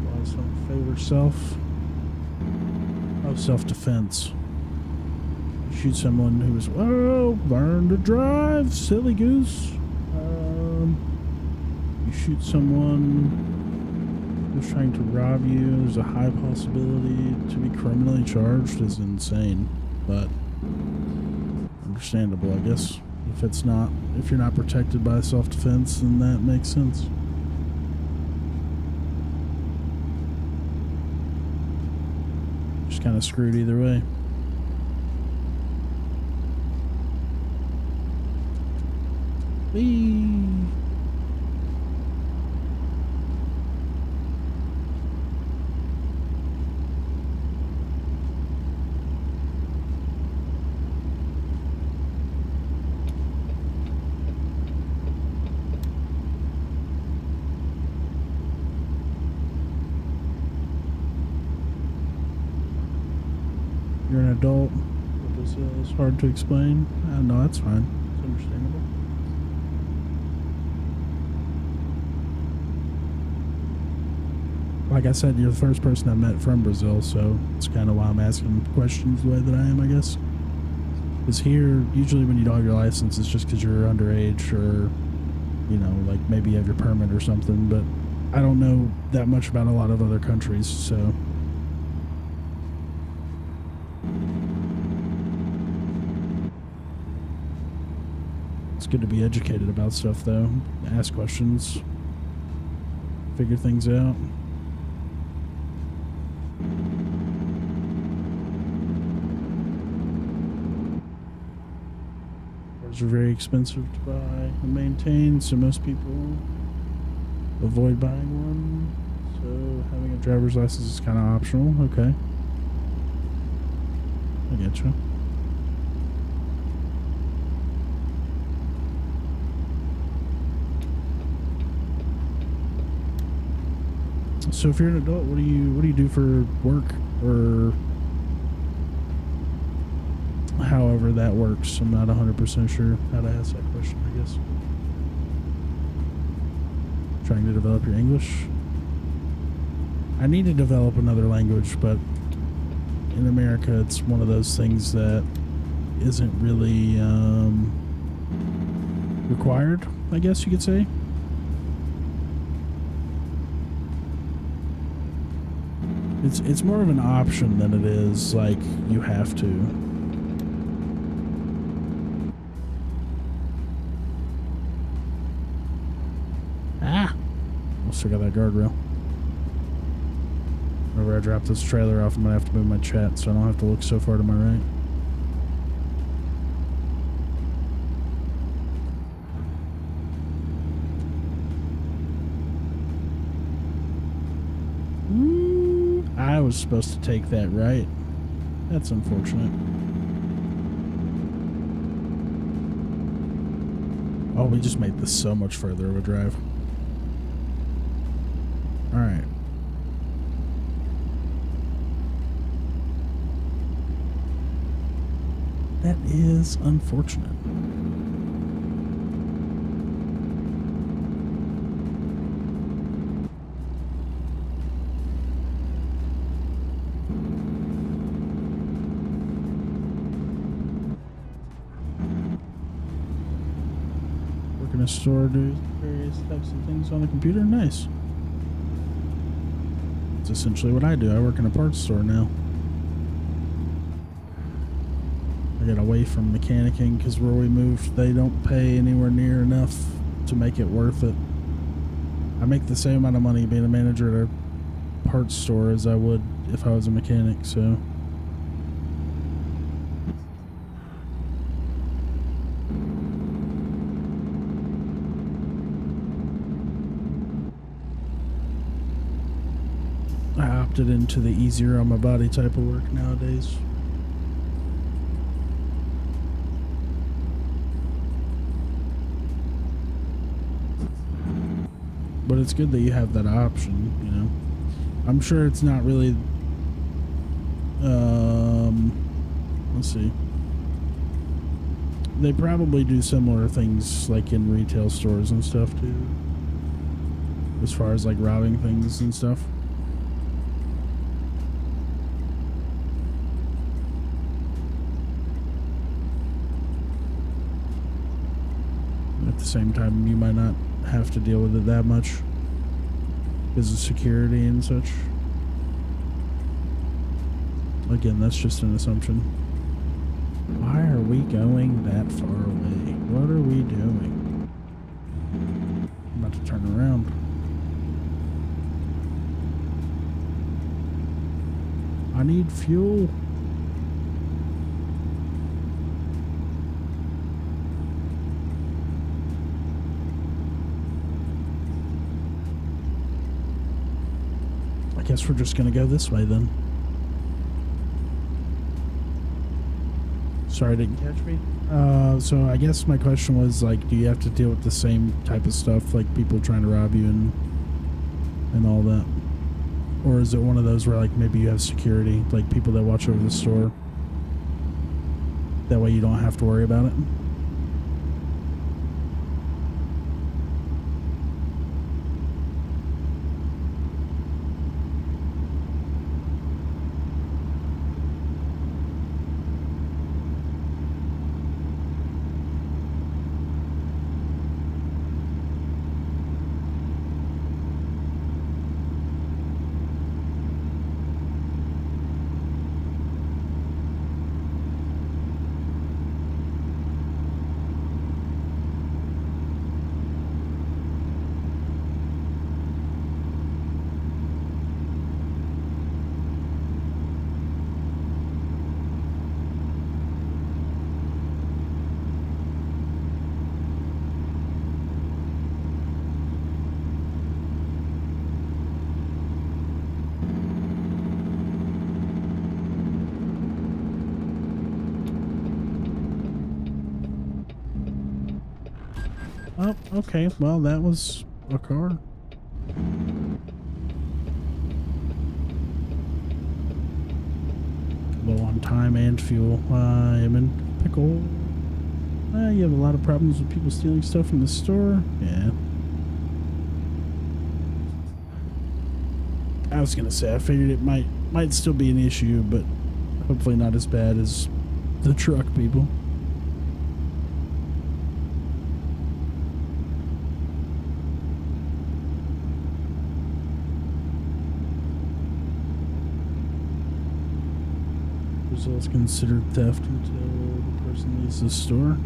Laws don't favor self-defense. You shoot someone who's, oh, learn to drive, silly goose. You shoot someone Who's trying to rob you? There's a high possibility to be criminally charged is insane, but understandable, I guess. If you're not protected by self-defense, then that makes sense. Just kind of screwed either way. Whee! You're an adult. It's hard to explain. No, that's fine. It's understandable. Like I said, you're the first person I met from Brazil, so it's kind of why I'm asking questions the way that I am, I guess. Because here, usually when you don't have your license, it's just because you're underage or, you know, like maybe you have your permit or something, but I don't know that much about a lot of other countries, so... It's good to be educated about stuff, though. Ask questions. Figure things out. Cars are very expensive to buy and maintain, so most people avoid buying one. So having a driver's license is kind of optional. Okay. I getcha. So if you're an adult, what do you do for work, or however that works? I'm not 100% sure how to ask that question, I guess. Trying to develop your English. I need to develop another language, but in America, it's one of those things that isn't really required, I guess you could say. It's more of an option than it is like you have to. Ah! Almost forgot that guardrail. Whenever I drop this trailer off, I'm gonna have to move my chat so I don't have to look so far to my right. I was supposed to take that right. That's unfortunate. Oh, we just made this so much further of a drive. Alright. That is unfortunate. A store, do various types of things on the computer. Nice. It's essentially what I do. I work in a parts store now. I get away from mechanicking because where we moved, they don't pay anywhere near enough to make it worth it. I make the same amount of money being a manager at a parts store as I would if I was a mechanic, so... into the easier on my body type of work nowadays. But it's good that you have that option, you know. I'm sure it's not really let's see. They probably do similar things like in retail stores and stuff too. As far as like robbing things and stuff. At the same time, you might not have to deal with it that much. because of security and such. Again, that's just an assumption. Why are we going that far away? What are we doing? I'm about to turn around. I need fuel. I guess we're just gonna go this way then. Sorry, didn't catch me. So I guess my question was, like, do you have to deal with the same type of stuff, like people trying to rob you and all that? Or is it one of those where, like, maybe you have security, like people that watch over the store? That way you don't have to worry about it? Oh, okay. Well, that was a car. Low on time and fuel. I am in pickle. You have a lot of problems with people stealing stuff from the store. Yeah. I was gonna say, I figured it might still be an issue, but hopefully not as bad as the truck people. Results considered theft until the person leaves the store.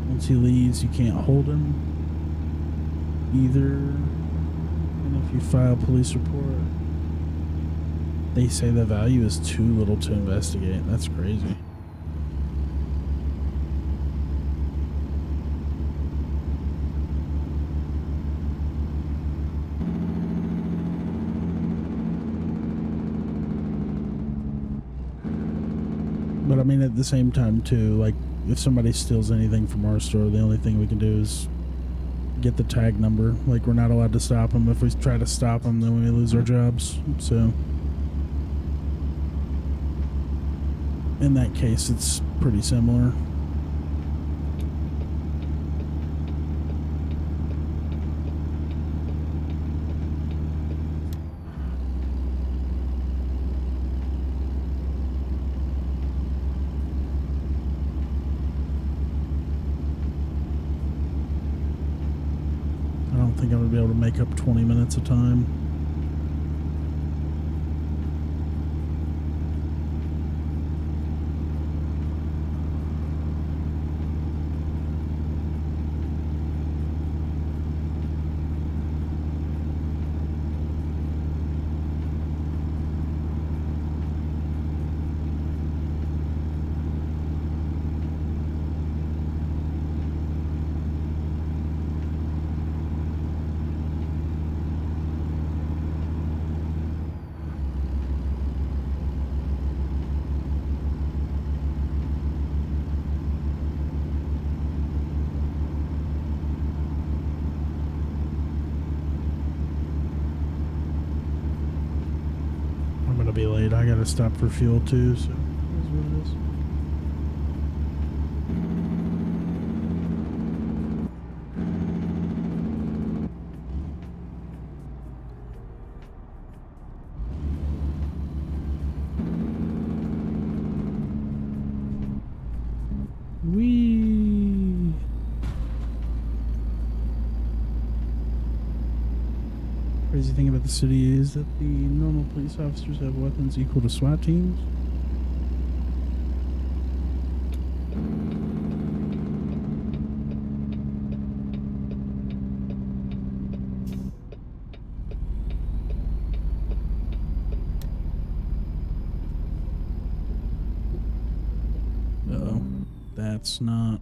Once he leaves, you can't hold him either. And if you file a police report, they say the value is too little to investigate. That's crazy. But I mean, at the same time too, like, if somebody steals anything from our store, the only thing we can do is get the tag number. Like, we're not allowed to stop them. If we try to stop them, then we lose our jobs. So in that case, it's pretty similar. I think I'm gonna be able to make up 20 minutes of time. Be late. I gotta stop for fuel too, so that's what it is. Wee. crazy thing about the city is that the normal police officers have weapons equal to SWAT teams. Uh-oh. That's not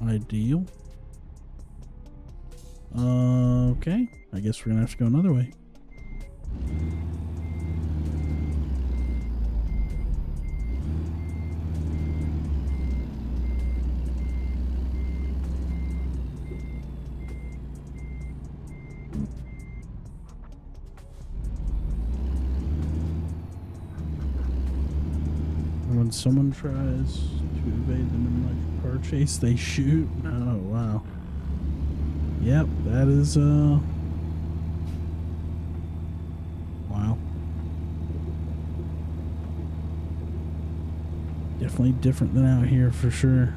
ideal. Okay. I guess we're gonna have to go another way. When someone tries to evade them in like a car chase, they shoot. Oh, wow. Yep, that is, wow. Definitely different than out here for sure.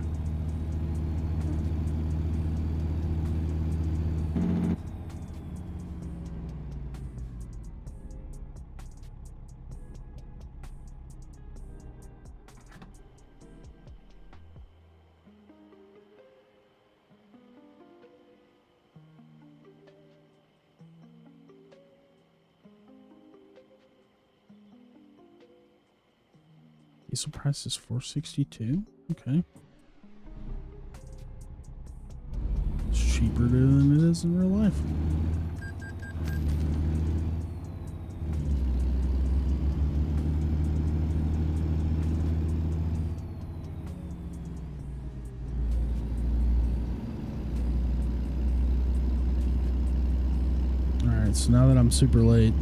Diesel price is $4.62. Okay. It's cheaper than it is in real life. Alright, so now that I'm super late,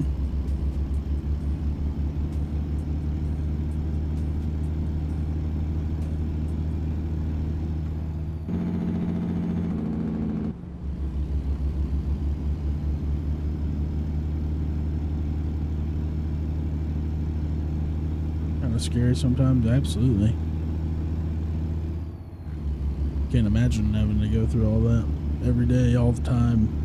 scary sometimes, absolutely. Can't imagine having to go through all that every day, all the time.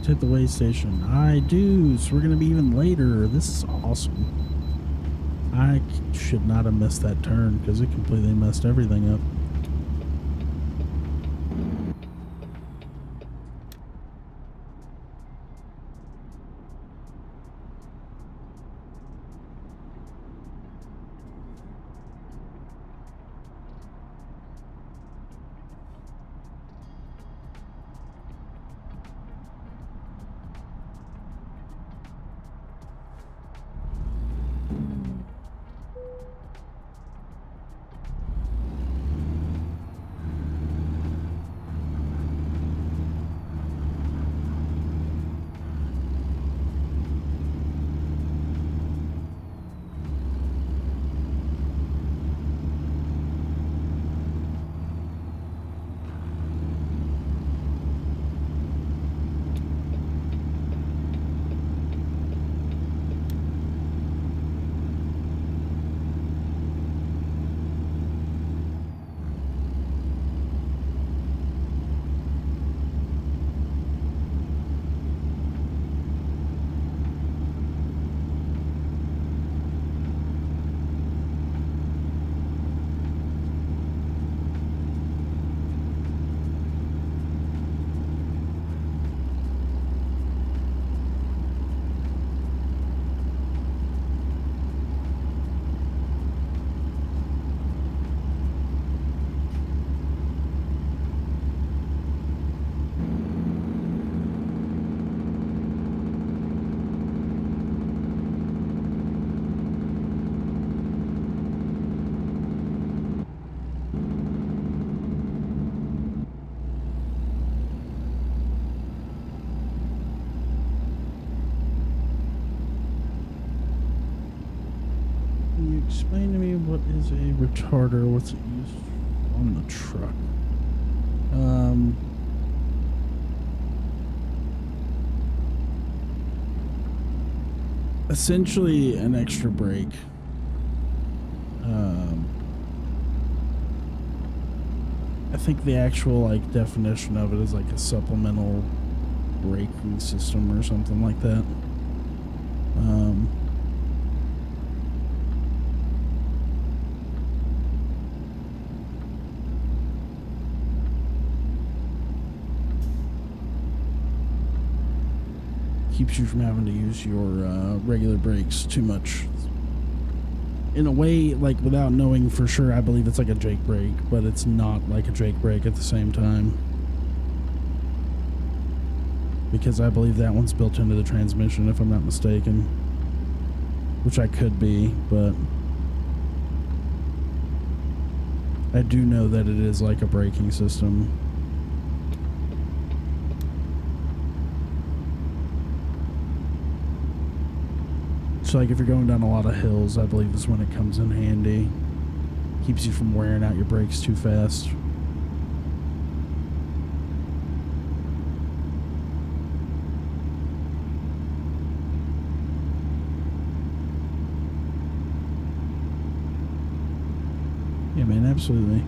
To hit the way station. I do, so we're gonna be even later. This is awesome. I should not have missed that turn because it completely messed everything up. Can you explain to me what is a retarder? What's it used on the truck? Essentially an extra brake. I think the actual like definition of it is like a supplemental braking system or something like that. Keeps you from having to use your regular brakes too much. In a way, like without knowing for sure, I believe it's like a Jake brake, but it's not like a Jake brake at the same time. Because I believe that one's built into the transmission, if I'm not mistaken. Which I could be, but I do know that it is like a braking system. So like if you're going down a lot of hills, I believe this is when it comes in handy. Keeps you from wearing out your brakes too fast. Yeah, man, absolutely.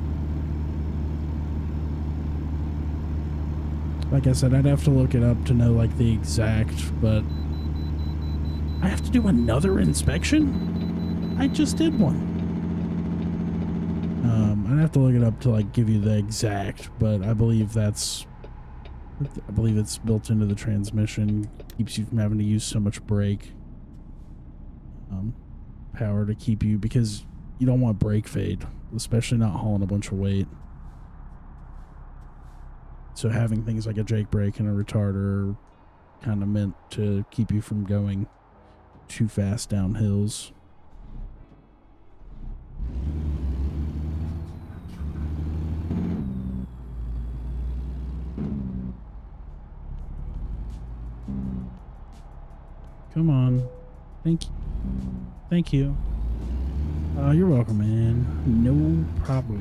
Like I said, I'd have to look it up to know like the exact, but I have to do another inspection? I just did one. I'd have to look it up to like give you the exact, but I believe it's built into the transmission. Keeps you from having to use so much brake power to keep you, because you don't want brake fade, especially not hauling a bunch of weight. So having things like a Jake brake and a retarder are kind of meant to keep you from going too fast down hills. Come on. Thank you. Thank you. You're welcome, man. No problem.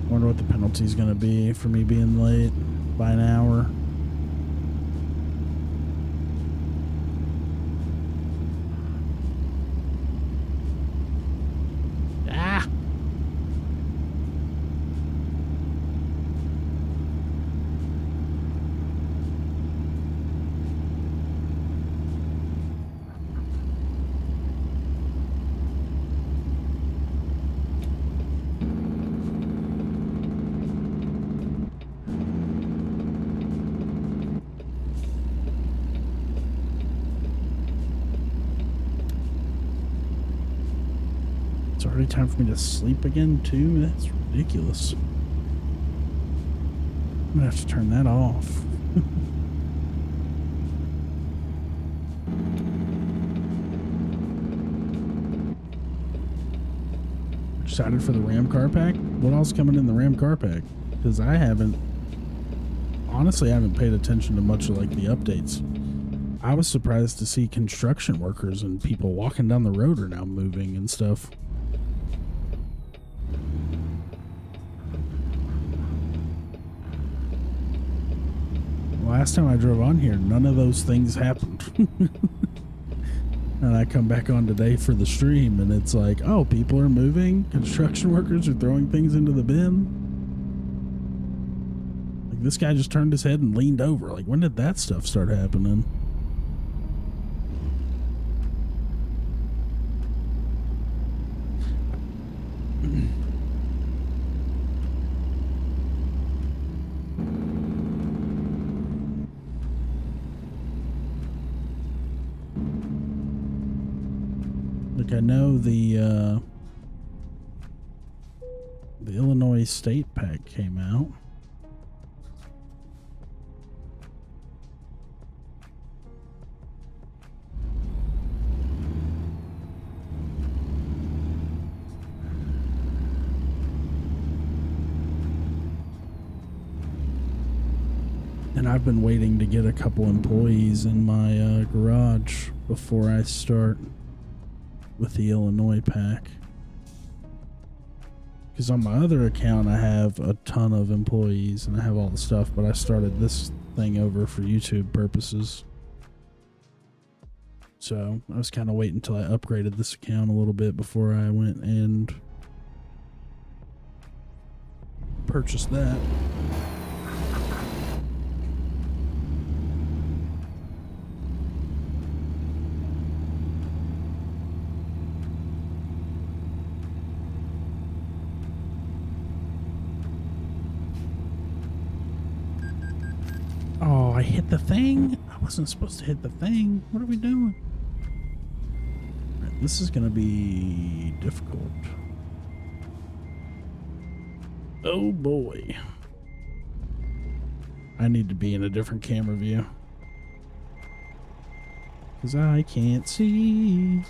Wonder what the penalty is going to be for me being late by an hour. Ah! It's already time for me to sleep again, too? That's ridiculous. I'm gonna have to turn that off. Excited for the Ram car pack? What else coming in the Ram car pack? Because I haven't paid attention to much of like the updates. I was surprised to see construction workers and people walking down the road are now moving and stuff. Last time I drove on here, none of those things happened. And I come back on today for the stream and it's like, oh, people are moving, construction workers are throwing things into the bin. Like this guy just turned his head and leaned over. Like, when did that stuff start happening? Like, I know the Illinois State Pack came out. And I've been waiting to get a couple employees in my garage before I start with the Illinois pack. Because on my other account, I have a ton of employees and I have all the stuff, but I started this thing over for YouTube purposes. So I was kind of waiting until I upgraded this account a little bit before I went and purchased that. Oh, I hit the thing? I wasn't supposed to hit the thing. What are we doing? Right, this is going to be difficult. Oh boy. I need to be in a different camera view. Because I can't see.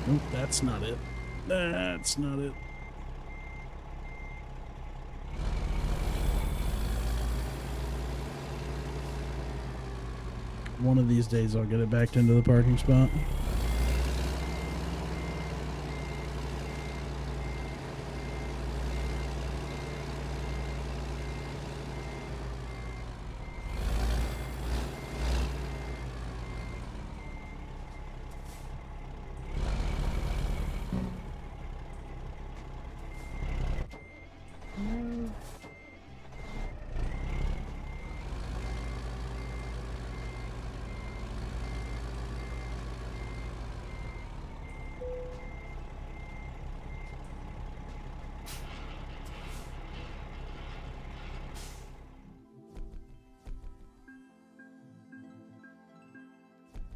Nope, that's not it. That's not it. One of these days I'll get it backed into the parking spot.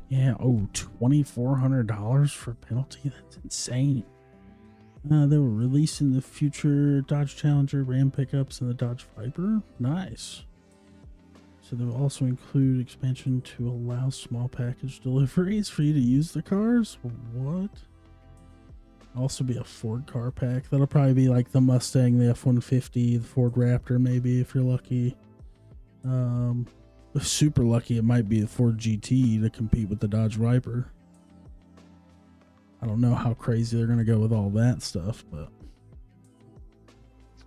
Yeah, oh, $2,400 for penalty? That's insane. They were releasing the future Dodge Challenger, Ram pickups, and the Dodge Viper. Nice. So they'll also include expansion to allow small package deliveries for you to use the cars. What? Also be a Ford car pack. That'll probably be like the Mustang, the F-150, the Ford Raptor, maybe if you're lucky. If super lucky, it might be the Ford GT to compete with the Dodge Viper. I don't know how crazy they're going to go with all that stuff, but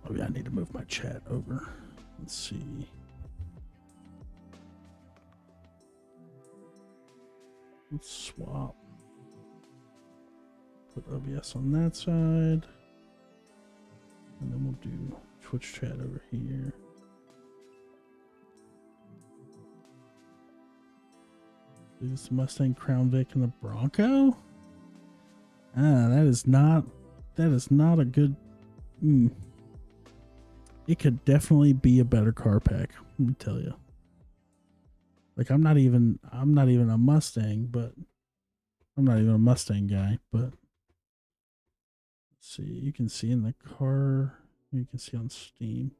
oh yeah, I need to move my chat over. Let's see. Let's swap. Put OBS on that side. And then we'll do Twitch chat over here. Is the Mustang, Crown Vic, and the Bronco? That is not a good. It could definitely be a better car pack. Let me tell you. Like I'm not even a Mustang, but I'm not even a Mustang guy. But let's see, you can see in the car. You can see on Steam.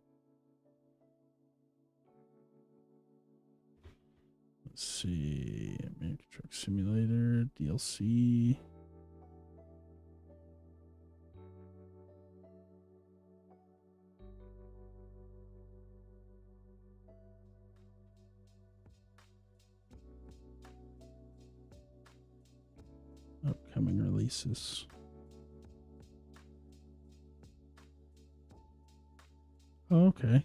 Let's see, American Truck Simulator DLC. Upcoming releases. Oh, okay.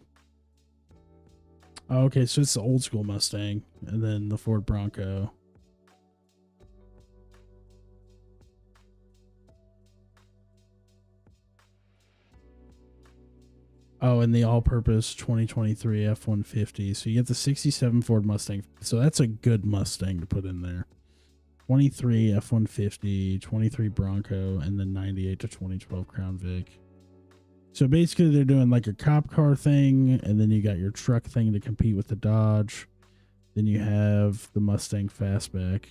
Oh, okay, so it's the old school Mustang and then the Ford Bronco. Oh, and the all-purpose 2023 F-150. So you get the 67 Ford Mustang. So that's a good Mustang to put in there. 23 F-150, 23 Bronco, and then 98 to 2012 Crown Vic. So basically they're doing like a cop car thing, and then you got your truck thing to compete with the Dodge. Then you have the Mustang Fastback.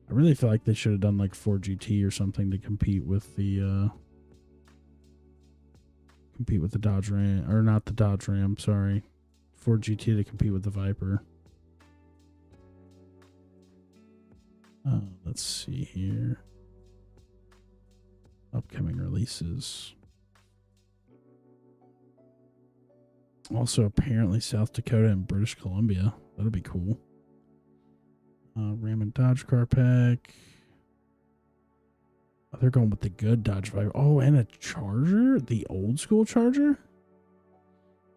I really feel like they should have done like Ford GT or something to compete with the Dodge Ram, or not the Dodge Ram, sorry. Ford GT to compete with the Viper. Let's see here. Upcoming releases. Also, apparently South Dakota and British Columbia. That'll be cool. Ram and Dodge car pack. Oh, they're going with the good Dodge Viper. Oh, and a Charger? The old school Charger?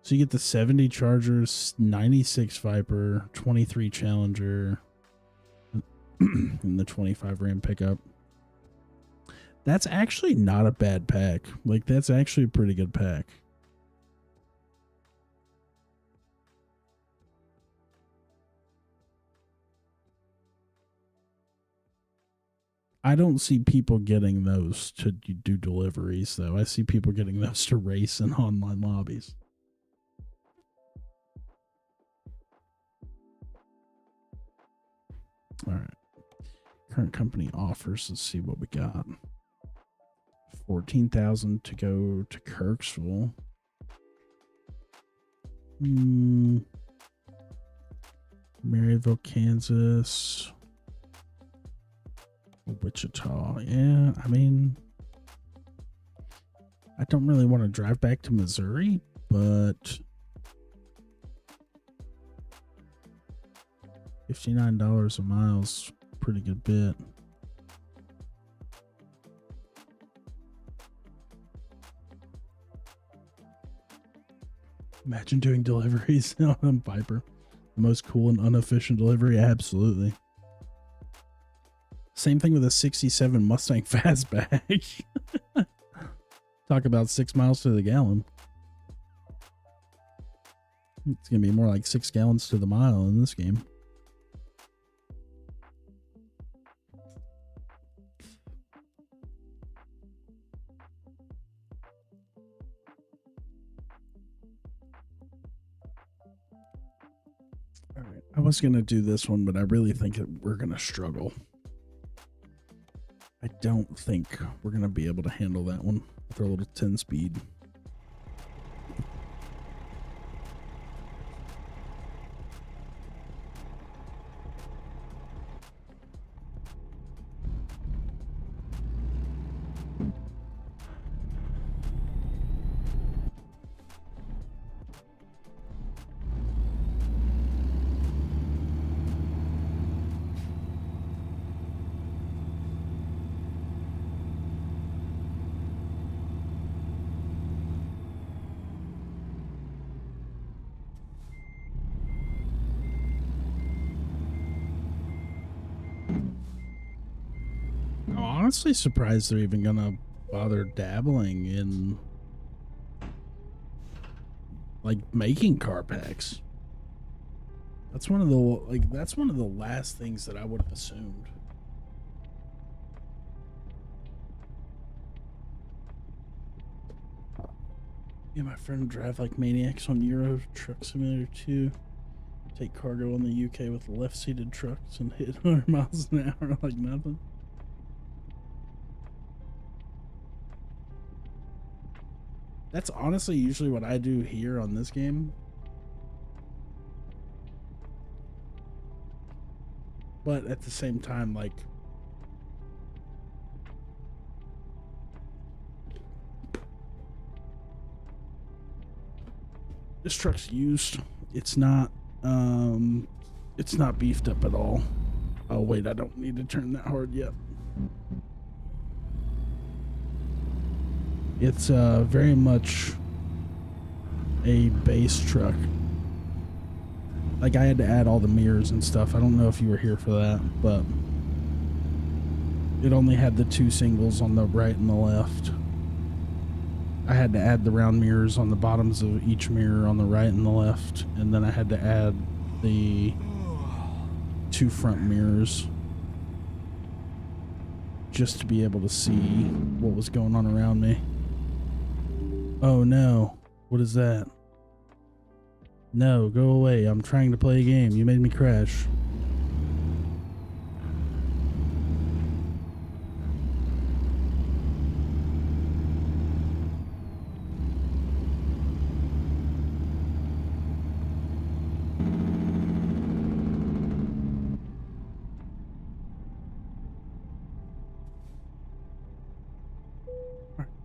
So you get the 70 Chargers, 96 Viper, 23 Challenger, and the 25 Ram pickup. That's actually not a bad pack. Like, that's actually a pretty good pack. I don't see people getting those to do deliveries, though. I see people getting those to race in online lobbies. All right. Current company offers. Let's see what we got. 14,000 to go to Kirksville. Maryville, Kansas. Wichita. Yeah, I mean, I don't really want to drive back to Missouri, but $59 a mile's a pretty good bit. Imagine doing deliveries on a Viper. The most cool and inefficient delivery, absolutely. Same thing with a 67 Mustang Fastback. Talk about 6 miles to the gallon. It's going to be more like 6 gallons to the mile in this game. All right. I was going to do this one, but I really think we're going to struggle. I don't think we're going to be able to handle that one with our little 10 speed. Honestly surprised they're even gonna bother dabbling in like making car packs. That's one of the last things that I would have assumed. Yeah, my friend drive like maniacs on Euro Truck Simulator 2. Take cargo in the UK with left-seated trucks and hit 100 miles an hour like nothing. That's honestly usually what I do here on this game. But at the same time, like, this truck's used. It's not beefed up at all. Oh wait, I don't need to turn that hard yet. It's very much a base truck. Like, I had to add all the mirrors and stuff. I don't know if you were here for that, but it only had the 2 singles on the right and the left. I had to add the round mirrors on the bottoms of each mirror on the right and the left, and then I had to add the 2 front mirrors just to be able to see what was going on around me. Oh no, what is that? No, go away. I'm trying to play a game. You made me crash.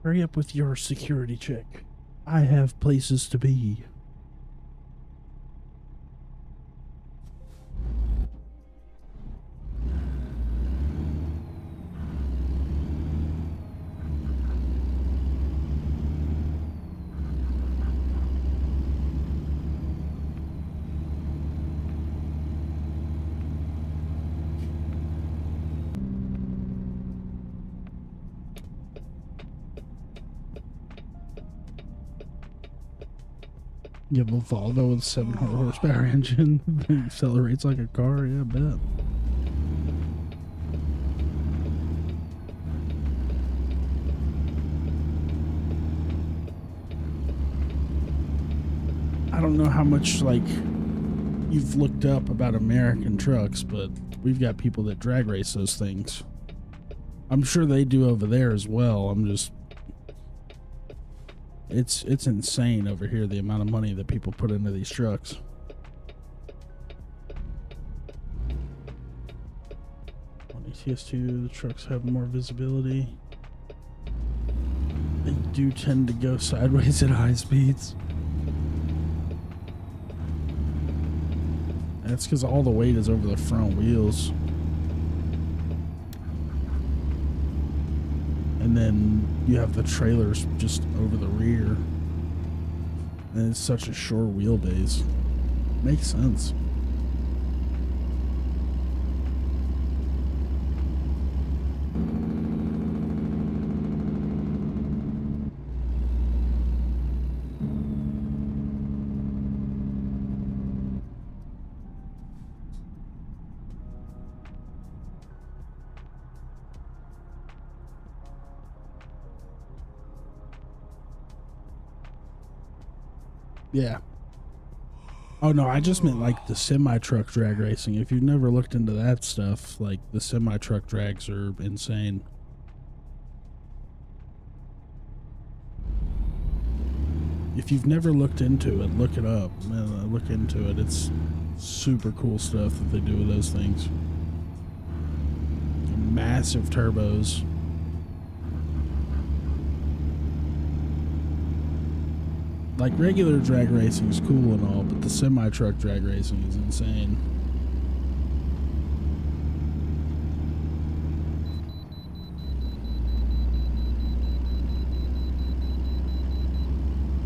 Hurry up with your security check. I have places to be. You have a Volvo with a 700 horsepower engine that accelerates like a car, yeah, I bet. I don't know how much, like, you've looked up about American trucks, but we've got people that drag race those things. I'm sure they do over there as well. I'm just... It's insane over here, the amount of money that people put into these trucks. On ATS2, the trucks have more visibility. They do tend to go sideways at high speeds. That's because all the weight is over the front wheels. And then you have the trailers just over the rear. And it's such a short wheelbase. Makes sense. Yeah. Oh no, I just meant like the semi-truck drag racing. If you've never looked into that stuff, like the semi-truck drags are insane. If you've never looked into it, look it up. Man, look into it. It's super cool stuff that they do with those things. Massive turbos. Like, regular drag racing is cool and all, but the semi-truck drag racing is insane.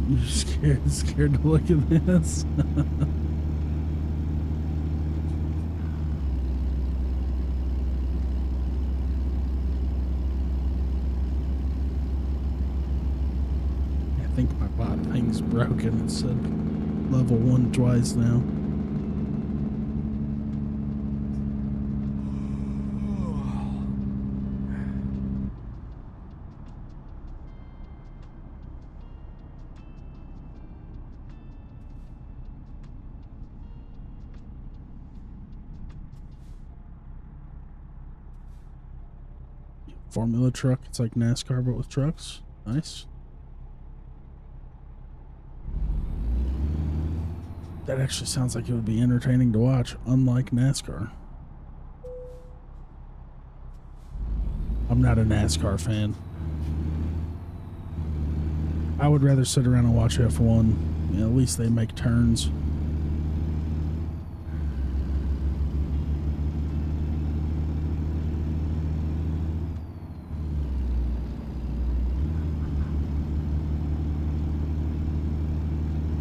You're scared to look at this? I think my bot thing's broken. It said level 1 twice now. Formula truck. It's like NASCAR but with trucks. Nice. That actually sounds like it would be entertaining to watch, unlike NASCAR. I'm not a NASCAR fan. I would rather sit around and watch F1. You know, at least they make turns.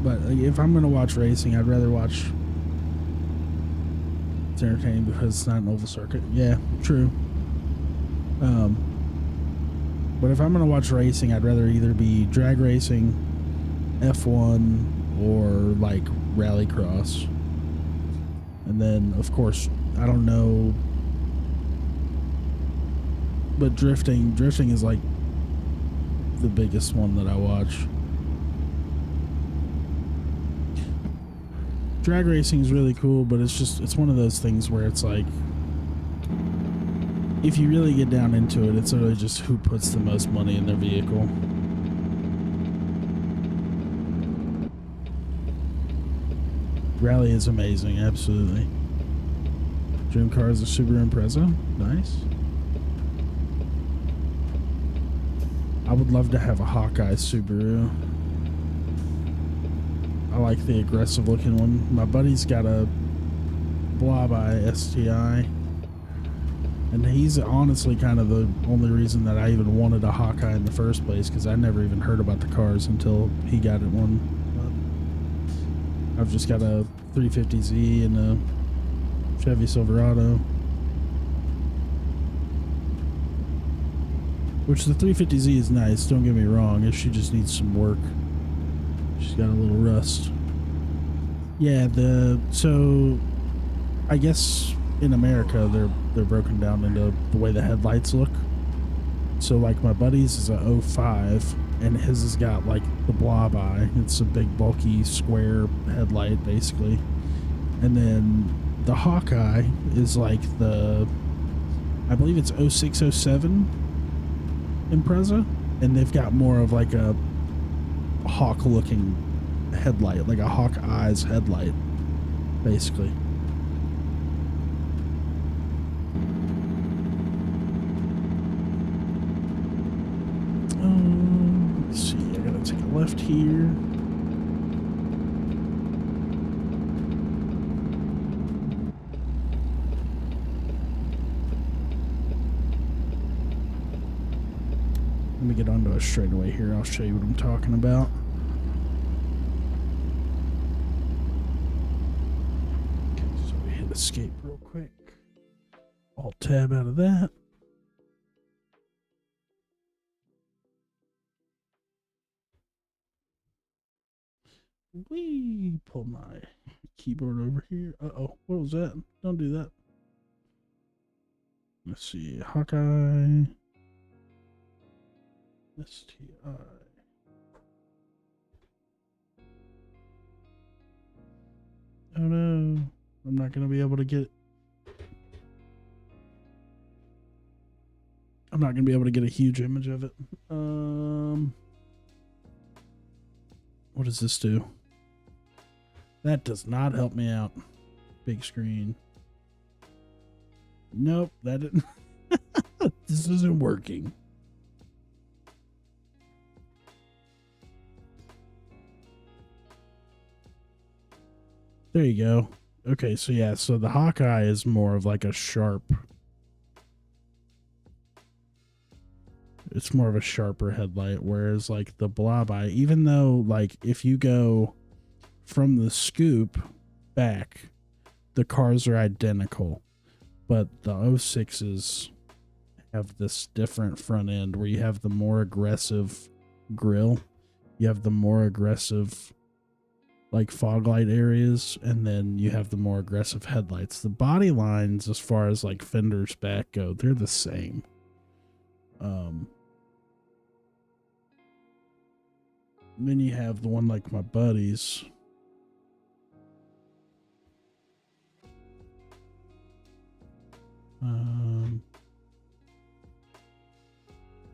But if I'm going to watch racing, I'd rather watch... It's entertaining because it's not an oval circuit. Yeah, true. But if I'm going to watch racing, I'd rather either be drag racing, F1, or like rallycross. And then, of course, I don't know... But drifting is like the biggest one that I watch. Drag racing is really cool, but it's one of those things where it's like, if you really get down into it, it's really just who puts the most money in their vehicle. Rally is amazing, absolutely. Dream car is a Subaru Impreza. Nice. I would love to have a Hawkeye Subaru. I like the aggressive looking one. My buddy's got a Blob-Eye STI. And he's honestly kind of the only reason that I even wanted a Hawkeye in the first place, because I never even heard about the cars until he got it one. But I've just got a 350Z and a Chevy Silverado. Which the 350Z is nice, don't get me wrong, she just needs some work. She's got a little rust. Yeah, so I guess in America they're broken down into the way the headlights look. So like my buddy's is a 05 and his has got like the blob eye. It's a big bulky square headlight basically. And then the Hawkeye is like the, I believe it's 06, 07 Impreza, and they've got more of like a hawk looking headlight, like a hawk eyes headlight basically. Let's see, I gotta take a left here. Let me get onto a straightaway here. I'll show you what I'm talking about. Okay, so we hit escape real quick. Alt tab out of that. We pull my keyboard over here. Uh-oh, what was that? Don't do that. Let's see, Hawkeye. STI. Oh no, I'm not going to be able to get, I'm not going to be able to get a huge image of it. What does this do? That does not help me out. Big screen. Nope, that didn't. This isn't working. There you go. Okay, so yeah, so the Hawkeye is more of like a sharp. It's more of a sharper headlight, whereas like the Blob Eye, even though like if you go from the scoop back, the cars are identical, but the 06s have this different front end where you have the more aggressive grill, you have the more aggressive like fog light areas, and then you have the more aggressive headlights. The body lines, as far as like fenders back go, they're the same. Then you have the one like my buddy's. And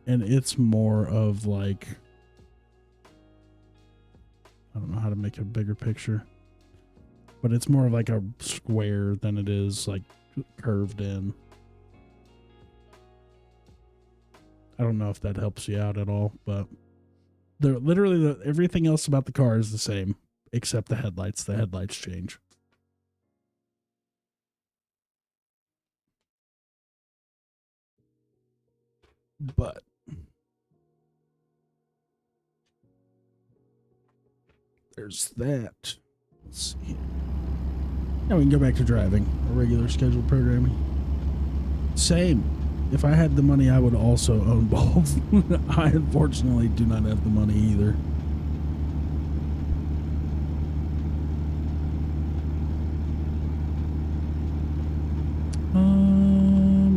it's more of like, I don't know how to make a bigger picture, but it's more of like a square than it is like curved in. I don't know if that helps you out at all, but they're literally everything else about the car is the same except the headlights. The headlights change. But there's that. Let's see. Now we can go back to driving, a regular scheduled programming. Same. If I had the money, I would also own both. I unfortunately do not have the money either.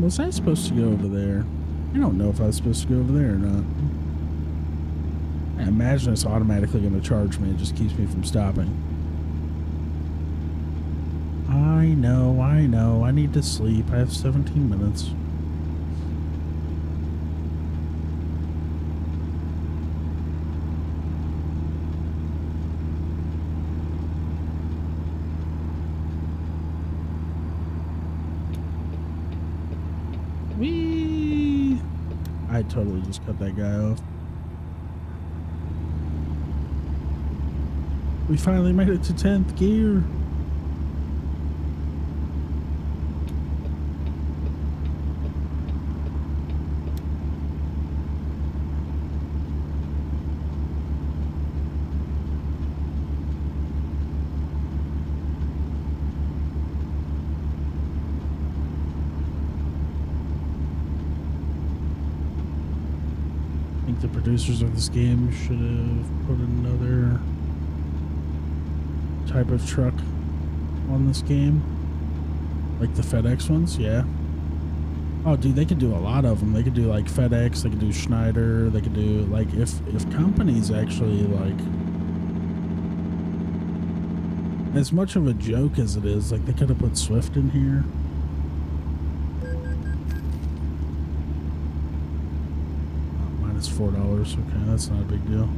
Was I supposed to go over there? I don't know if I was supposed to go over there or not. I imagine it's automatically going to charge me. It just keeps me from stopping. I know. I need to sleep. I have 17 minutes. Whee! I totally just cut that guy off. We finally made it to 10th gear. The producers of this game should have put another type of truck on this game, like the FedEx ones. Yeah. Oh, dude, they could do a lot of them. They could do like FedEx. They could do Schneider. They could do like if companies actually like, as much of a joke as it is, like they could have put Swift in here. $4. Okay, that's not a big deal.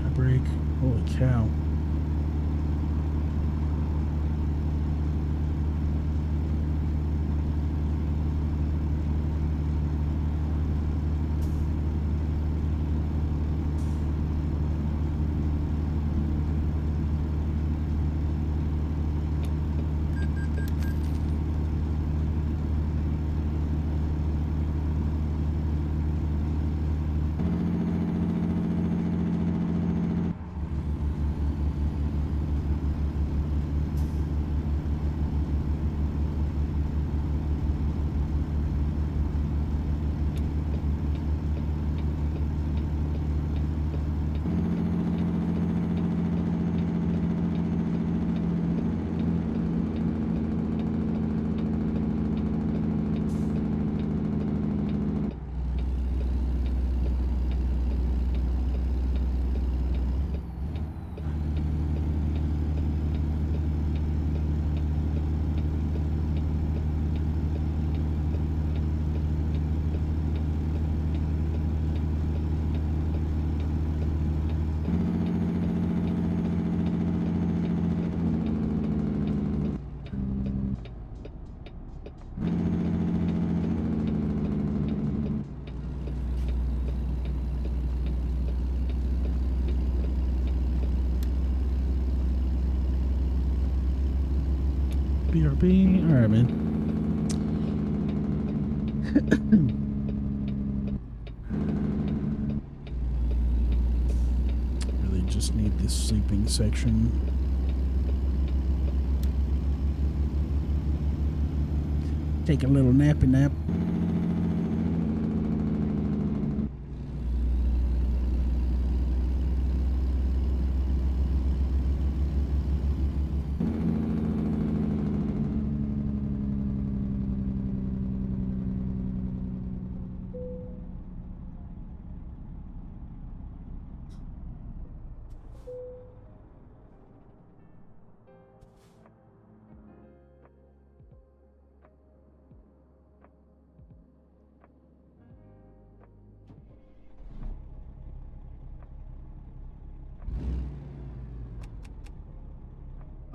I break. Holy cow. BRB. All right, man. Really just need this sleeping section. Take a little nappy nap.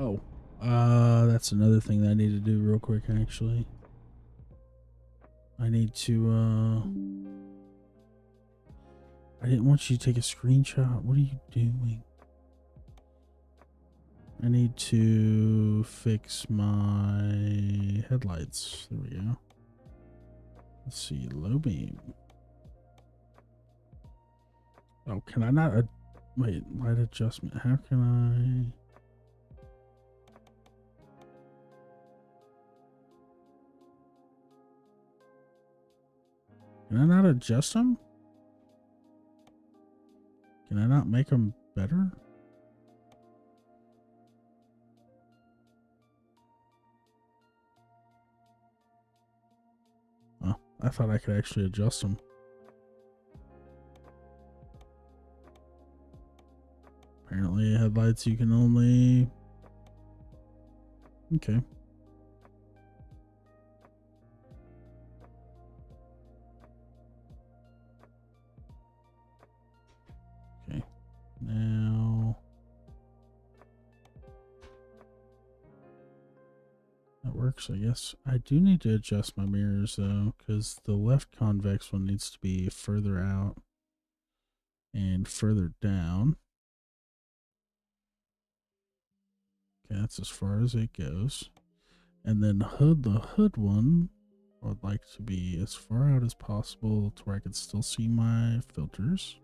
Oh, that's another thing that I need to do real quick, actually. I need to, I didn't want you to take a screenshot. What are you doing? I need to fix my headlights. There we go. Let's see, low beam. Oh, can I not, wait, light adjustment. How can I? Can I not adjust them? Can I not make them better? Oh, I thought I could actually adjust them. Apparently headlights you can only... Okay. Okay. Now... That work? works, I guess. I do need to adjust my mirrors though, because the left convex one needs to be further out and further down. Okay, that's as far as it goes. And then the hood one, I would like to be as far out as possible to where I can still see my filters.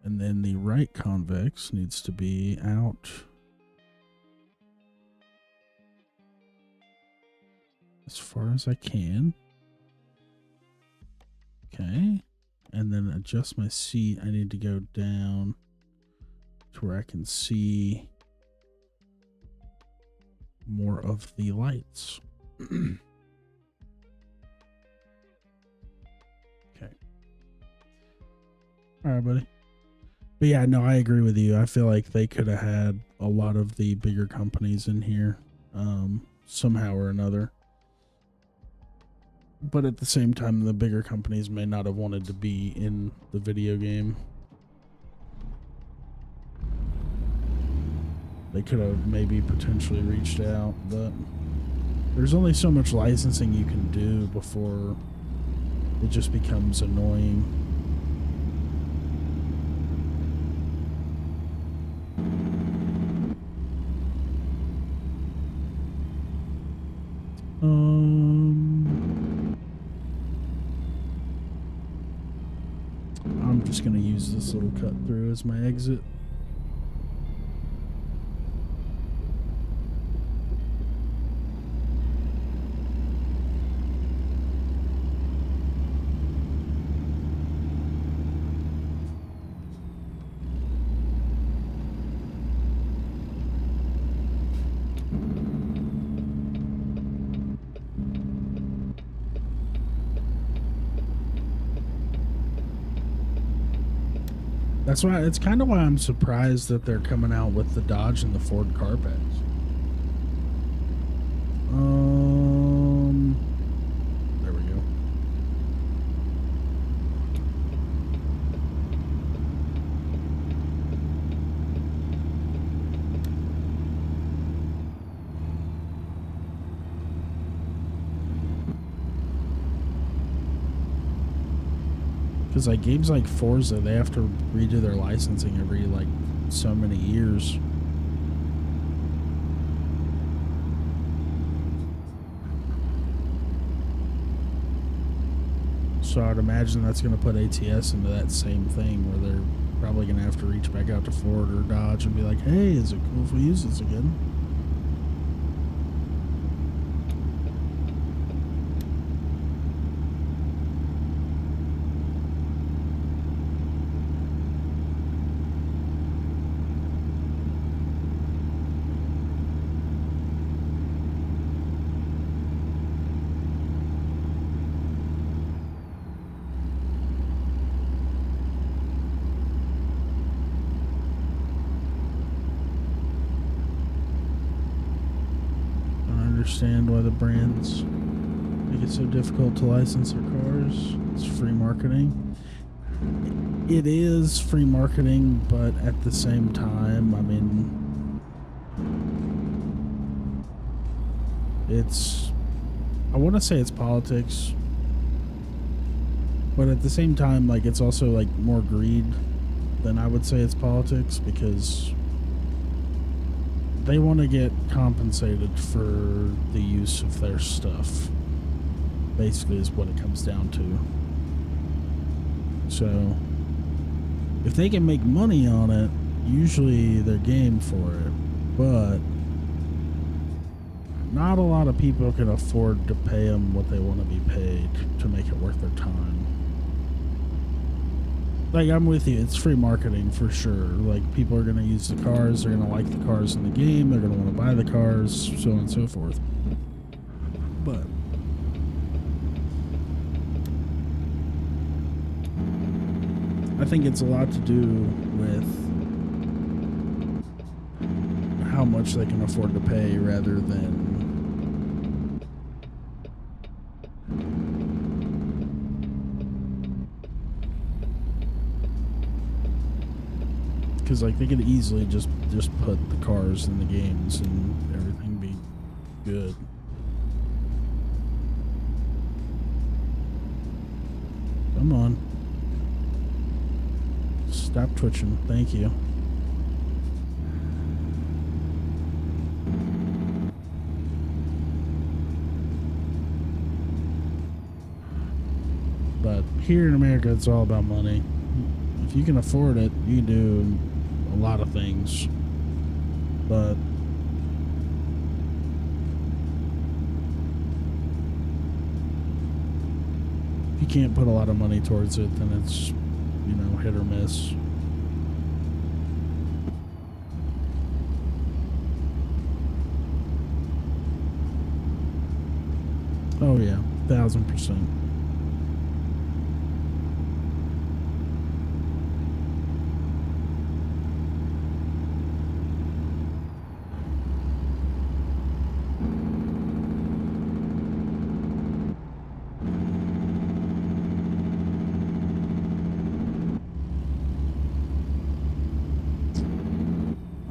And then the right convex needs to be out as far as I can. Okay. And then adjust my seat. I need to go down to where I can see more of the lights. Okay. All right, buddy. But yeah, no, I agree with you. I feel like they could have had a lot of the bigger companies in here, somehow or another. But at the same time, the bigger companies may not have wanted to be in the video game. They could have maybe potentially reached out, but there's only so much licensing you can do before it just becomes annoying. I'm just going to use this little cut through as my exit. That's why it's kind of why I'm surprised that they're coming out with the Dodge and the Ford car packs. There we go. Because like games like Forza, they have to redo their licensing every like so many years. So I'd imagine that's going to put ATS into that same thing where they're probably going to have to reach back out to Ford or Dodge and be like, hey, is it cool if we use this again? Understand why the brands make it so difficult to license their cars. It's free marketing. It is free marketing, but at the same time, I mean, I want to say it's politics, but at the same time, like, it's also like more greed than I would say it's politics, because they want to get compensated for the use of their stuff, basically, is what it comes down to. So if they can make money on it, usually they're game for it, but not a lot of people can afford to pay them what they want to be paid to make it worth their time. Like, I'm with you, it's free marketing for sure. Like, people are going to use the cars, they're going to like the cars in the game, they're going to want to buy the cars, so on and so forth. But I think it's a lot to do with how much they can afford to pay rather than because, like, they could easily just put the cars in the games and everything be good. Come on. Stop twitching. Thank you. But here in America, it's all about money. If you can afford it, you can do a lot of things. But if you can't put a lot of money towards it, then it's, you know, hit or miss. Oh yeah, 1000%.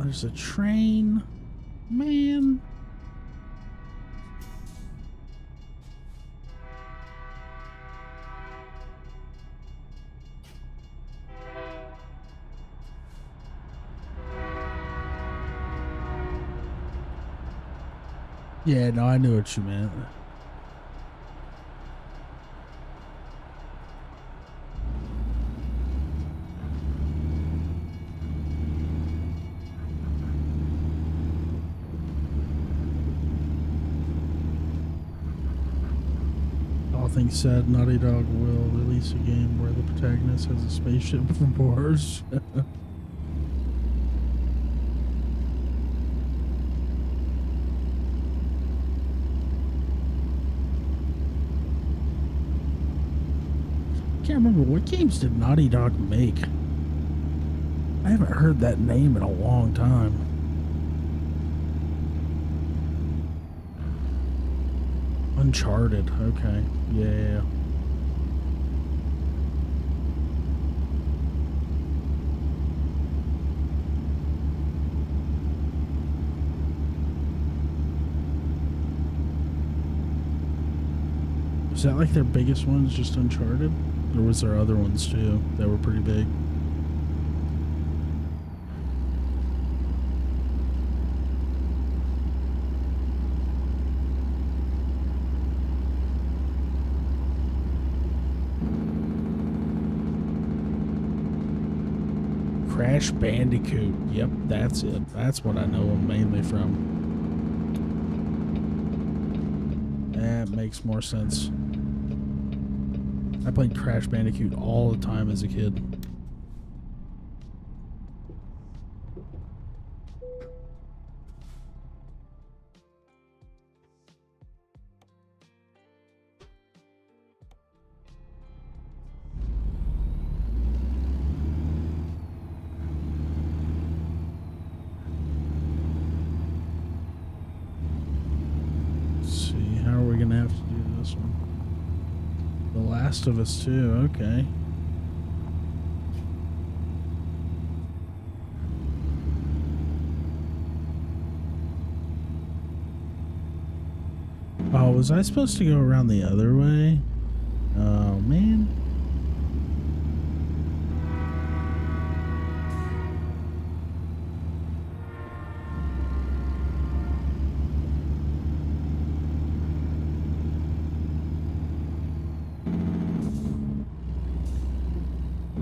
There's a train, man. Yeah, no, I knew what you meant. All things said, Naughty Dog will release a game where the protagonist has a spaceship from Mars. Can't remember, what games did Naughty Dog make? I haven't heard that name in a long time. Uncharted, okay. Yeah. Was that like their biggest ones, just Uncharted? Or was there other ones too that were pretty big? Crash Bandicoot. Yep, that's it. That's what I know them mainly from. That makes more sense. I played Crash Bandicoot all the time as a kid. Last of Us 2, okay. Oh, was I supposed to go around the other way? Oh, man.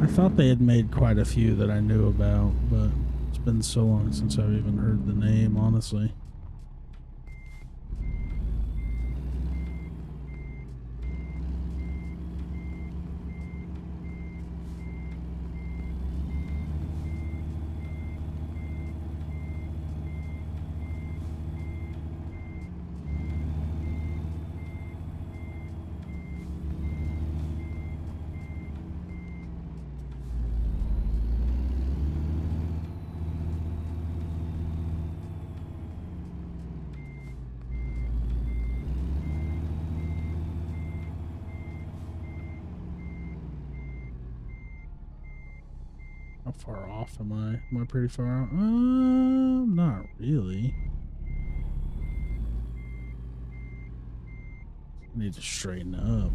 I thought they had made quite a few that I knew about, but it's been so long since I've even heard the name, honestly. How far off am I? Am I pretty far out? Not really. need to straighten up.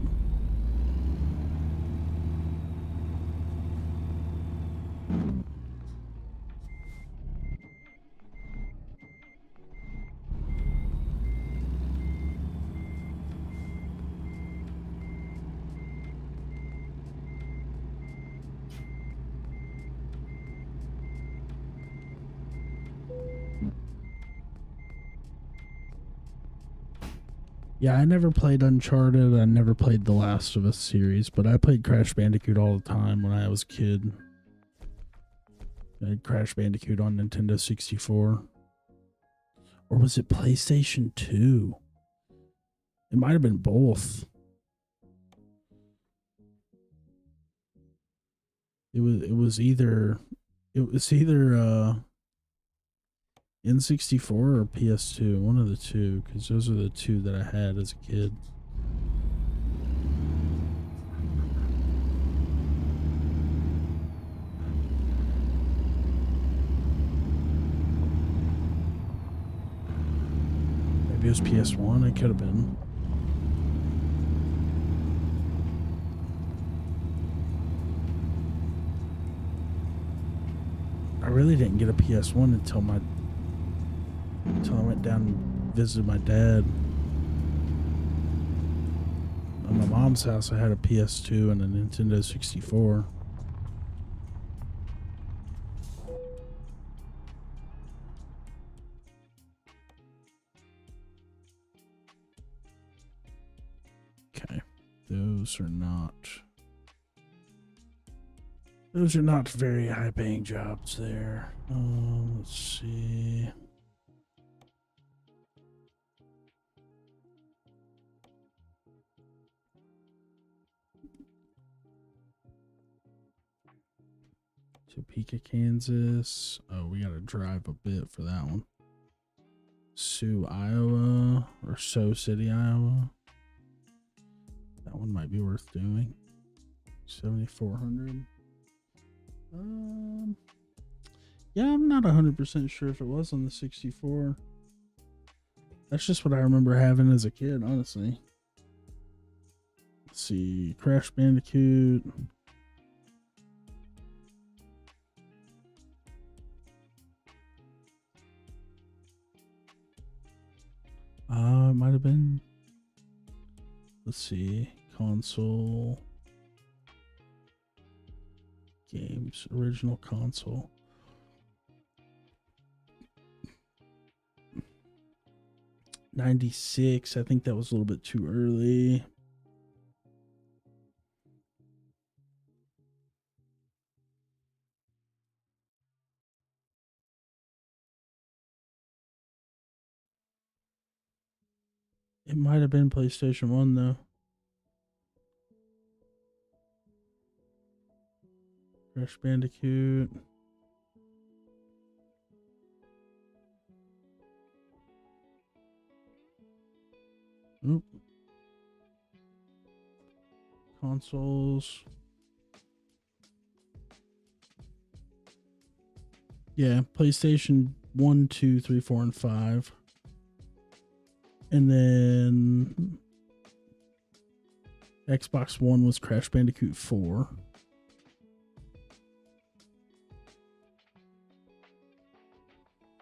Yeah, I never played Uncharted. I never played the Last of Us series, but I played Crash Bandicoot all the time when I was a kid. I had Crash Bandicoot on Nintendo 64. Or was it PlayStation 2? It might have been both. It was either N64 or PS2, one of the two, because those are the two that I had as a kid. Maybe it was PS1, it could have been. I really didn't get a PS1 until I went down and visited my dad. At my mom's house, I had a PS2 and a Nintendo 64. Okay, those are not very high-paying jobs there. Let's see. Topeka, Kansas. Oh, we gotta drive a bit for that one. Sioux, Iowa, or Sioux City, Iowa. That one might be worth doing. 7,400. Yeah, I'm not 100% sure if it was on the 64. That's just what I remember having as a kid, honestly. Let's see, Crash Bandicoot. It might have been. Let's see, console. Games, original console. '96. I think that was a little bit too early. It might have been PlayStation 1 though. Crash Bandicoot. Oop. Consoles. Yeah, PlayStation 1, 2, 3, 4, and 5. And then Xbox One was Crash Bandicoot 4.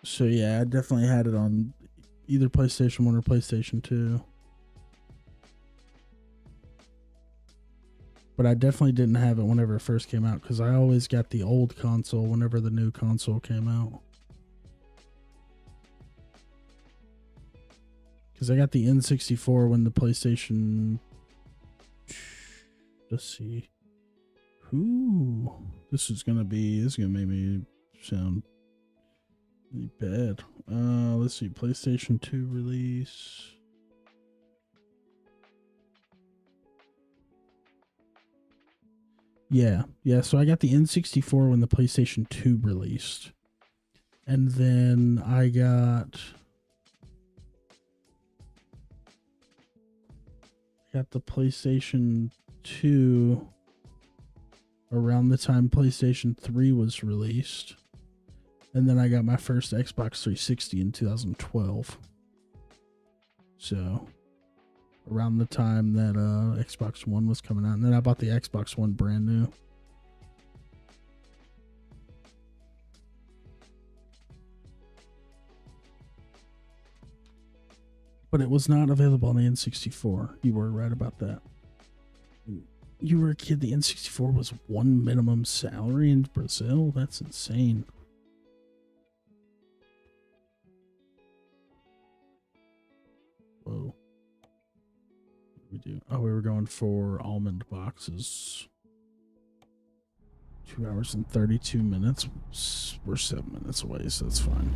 So yeah, I definitely had it on either PlayStation 1 or PlayStation 2. But I definitely didn't have it whenever it first came out, because I always got the old console whenever the new console came out. Because I got the N64 when the PlayStation... Let's see. Ooh. This is gonna make me sound really bad. Let's see. PlayStation 2 release. Yeah. So I got the N64 when the PlayStation 2 released. And then I got the PlayStation 2 around the time PlayStation 3 was released. And then I got my first Xbox 360 in 2012. So around the time that Xbox One was coming out, and then I bought the Xbox One brand new. But it was not available on the N64. You were right about that. You were a kid, the N64 was one minimum salary in Brazil? That's insane. Whoa. What did we do? Oh, we were going for almond boxes. 2 hours and 32 minutes. We're 7 minutes away, so that's fine.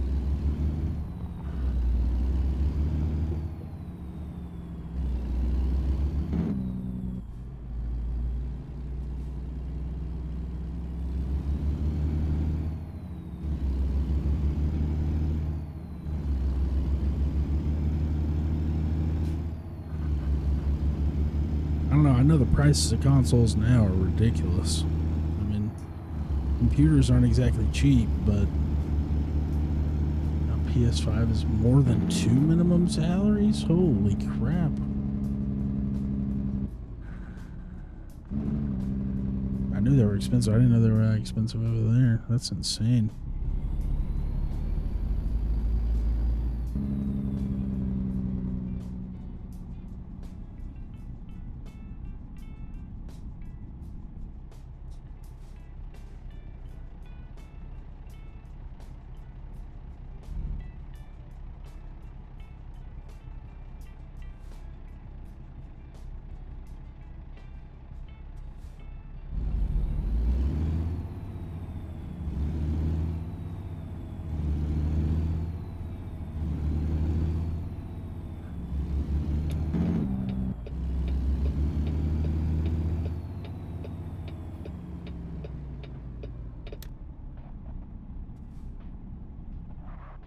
I don't know. I know the prices of consoles now are ridiculous. I mean, computers aren't exactly cheap, but now PS5 is more than 2 minimum salaries? Holy crap. I knew they were expensive. I didn't know they were that expensive over there. That's insane.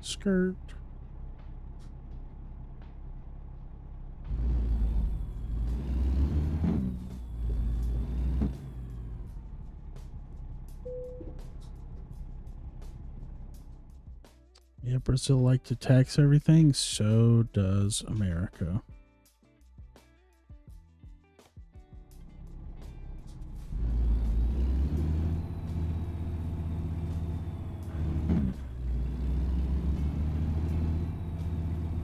Skirt. Yeah, Brazil like to tax everything, so does America.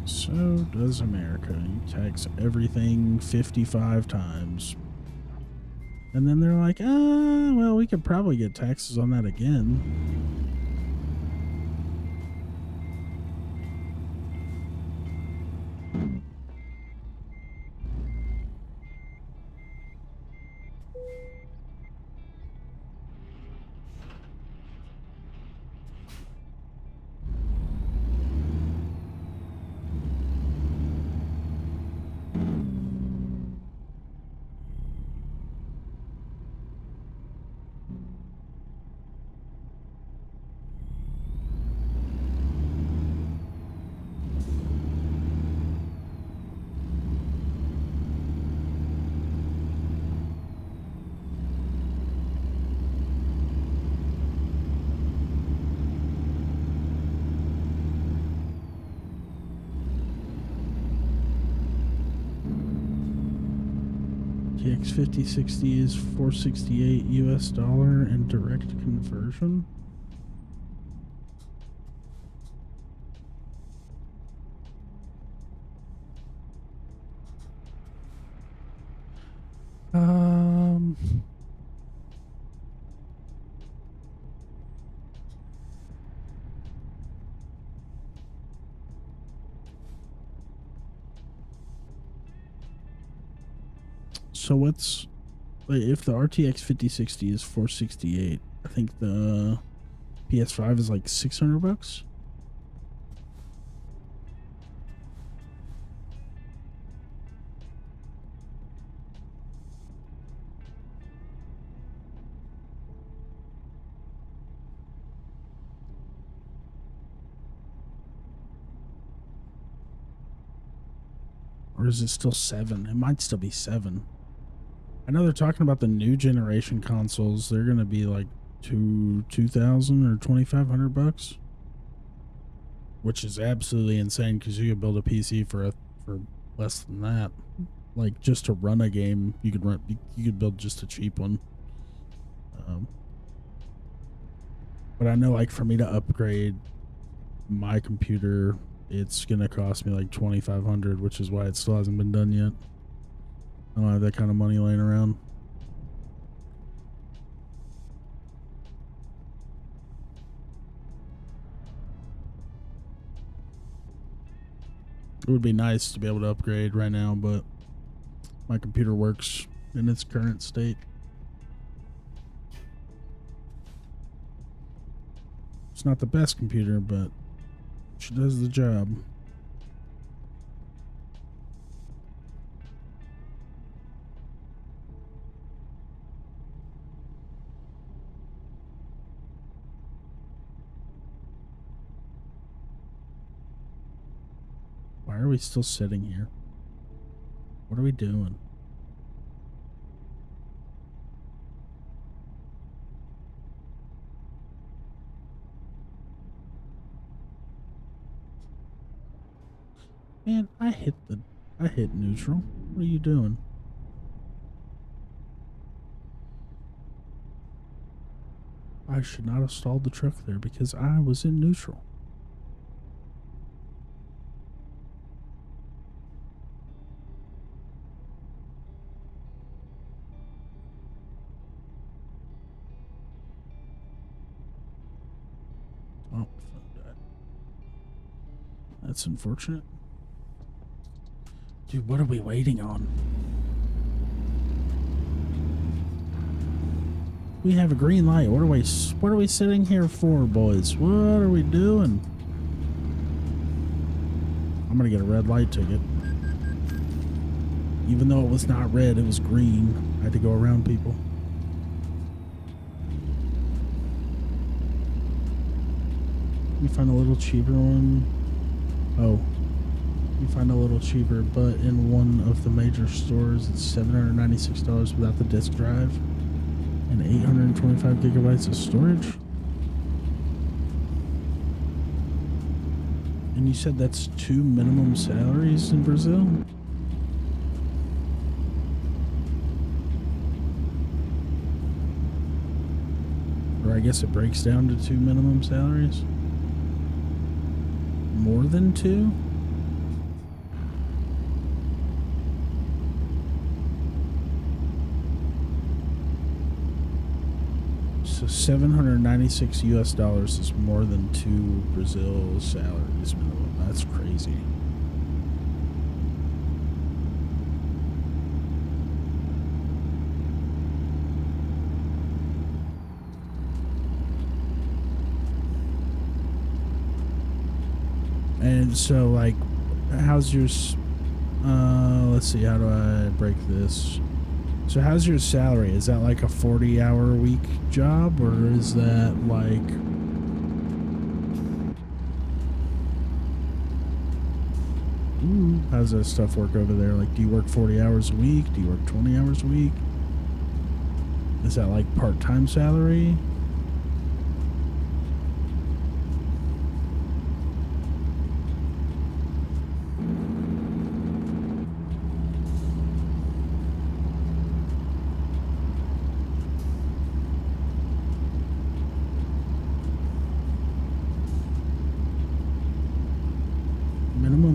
So does America. You tax everything 55 times. And then they're like, well, we could probably get taxes on that again. RTX 5060 is $468 US and direct conversion. So what's, like, if the RTX 5060 is $468, I think the PS5 is like $600. Or is it still 7? It might still be 7. I know they're talking about the new generation consoles. They're going to be like $2,000 or $2,500, which is absolutely insane because you could build a PC for less than that. like just to run a game, you could build just a cheap one. But I know, like, for me to upgrade my computer, it's gonna cost me like $2,500, which is why it still hasn't been done yet. I don't have that kind of money laying around. It would be nice to be able to upgrade right now, but my computer works in its current state. It's not the best computer, but she does the job. Why are we still sitting here? What are we doing? Man, I hit neutral. What are you doing? I should not have stalled the truck there because I was in neutral. Oh, phone died. That's unfortunate. Dude, what are we waiting on? We have a green light. What are we sitting here for, boys? What are we doing? I'm gonna get a red light ticket. Even though it was not red, it was green. I had to go around people. You find a little cheaper one. Oh. You find a little cheaper, but in one of the major stores, it's $796 without the disk drive and 825 gigabytes of storage. And you said that's 2 minimum salaries in Brazil? Or I guess it breaks down to 2 minimum salaries? More than 2? So $796 is more than 2 Brazil salaries minimum. That's crazy. And so, like, how's yours? Let's see. How do I break this? So how's your salary? Is that like a 40-hour a week job, or is that like... Ooh, how's that stuff work over there? Like, do you work 40 hours a week? Do you work 20 hours a week? Is that like part-time salary?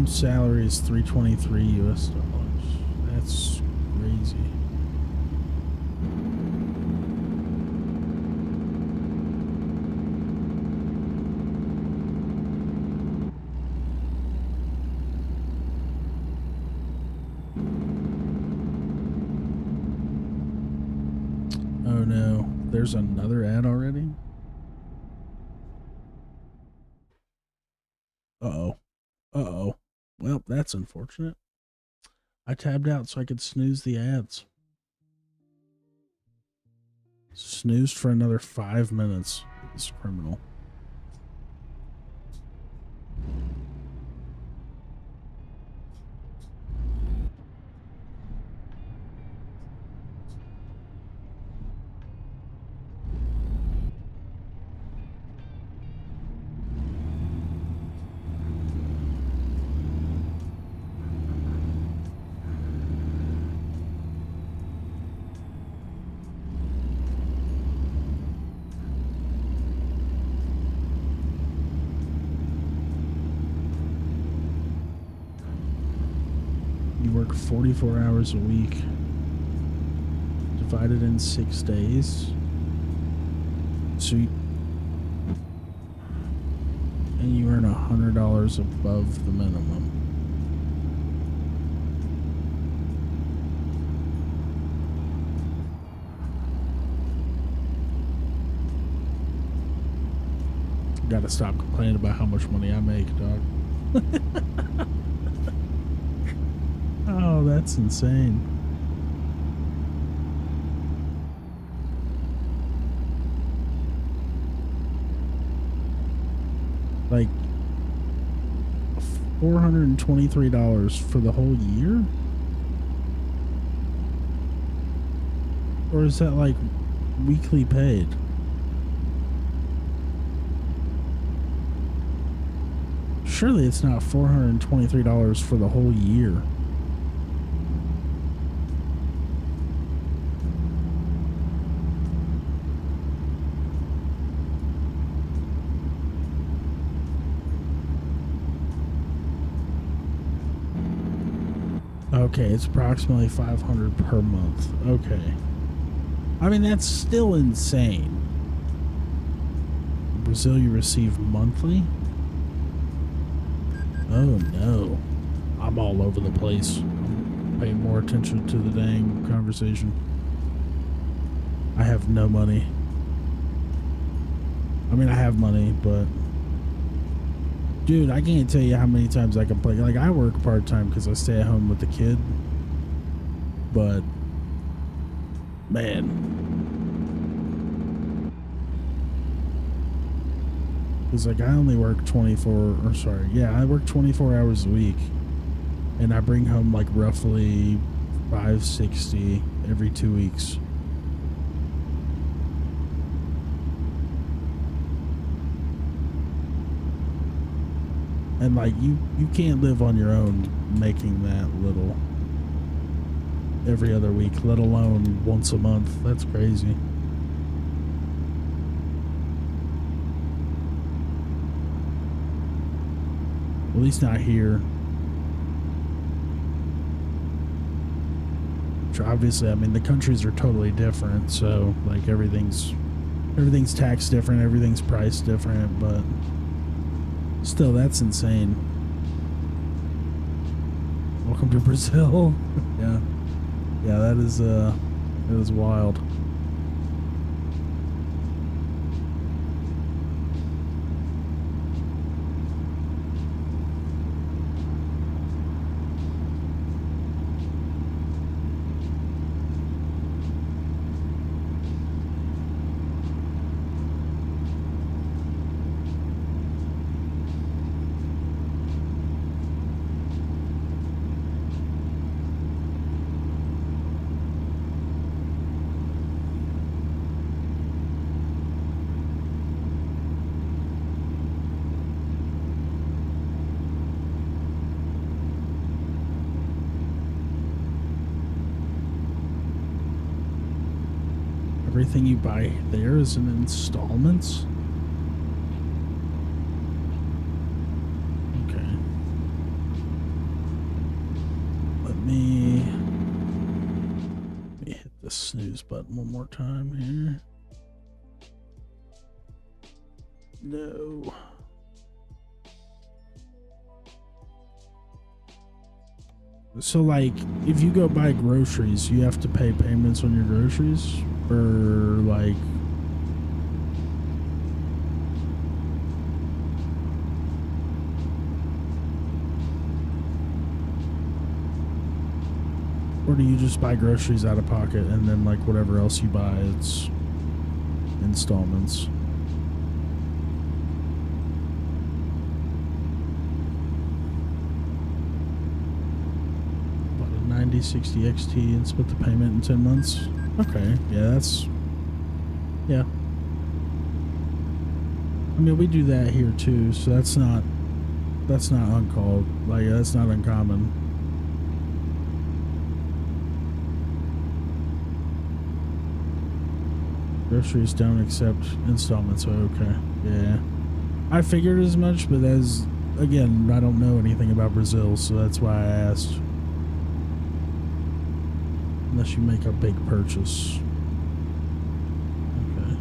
Salary is $323 US. That's crazy. Oh no, there's another ad already? Uh-oh. Uh-oh. Well, that's unfortunate. I tabbed out so I could snooze the ads. Snoozed for another 5 minutes. This criminal. work 44 hours a week, divided in 6 days. Sweet. And you earn $100 above the minimum. Gotta stop complaining about how much money I make, dog. Oh, that's insane. Like $423 for the whole year? Or is that like weekly paid? Surely it's not $423 for the whole year. Okay, it's approximately $500 per month. Okay. I mean, that's still insane. In Brazil, you receive monthly? Oh no. I'm all over the place. Paying more attention to the dang conversation. I have no money. I mean, I have money, but... Dude, I can't tell you how many times I can play. Like, I work part-time because I stay at home with the kid. But... Man. Because, like, I only work I work 24 hours a week. And I bring home, like, roughly $560 every 2 weeks. And, like, you can't live on your own making that little every other week, let alone once a month. That's crazy. At least not here. Obviously, I mean, the countries are totally different, so, like, everything's taxed different, everything's priced different, but still, that's insane. Welcome to Brazil. Yeah. Yeah, that is wild. Everything you buy there is in installments? Okay. Let me hit the snooze button one more time here. No. So, like, if you go buy groceries, you have to pay payments on your groceries? Or, like... Or do you just buy groceries out of pocket and then, like, whatever else you buy, it's installments? Bought a 9060 XT and split the payment in 10 months? Okay, yeah, that's... Yeah. I mean, we do that here too, so that's not uncalled. Like, that's not uncommon. Groceries don't accept installments. Okay, yeah. I figured as much, but again, I don't know anything about Brazil, so that's why I asked. Unless you make a big purchase. Okay.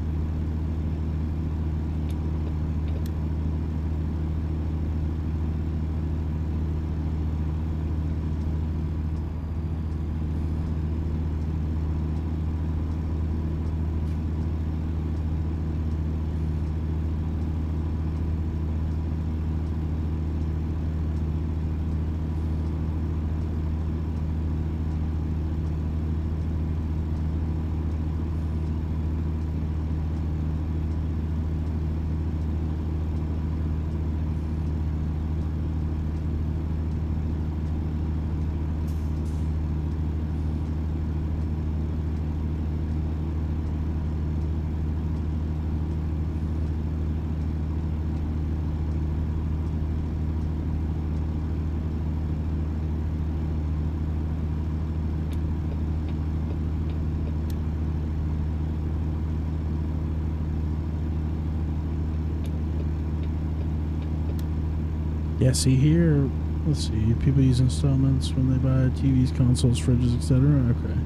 Yeah, see here, let's see, people use installments when they buy TVs, consoles, fridges, etc. Okay.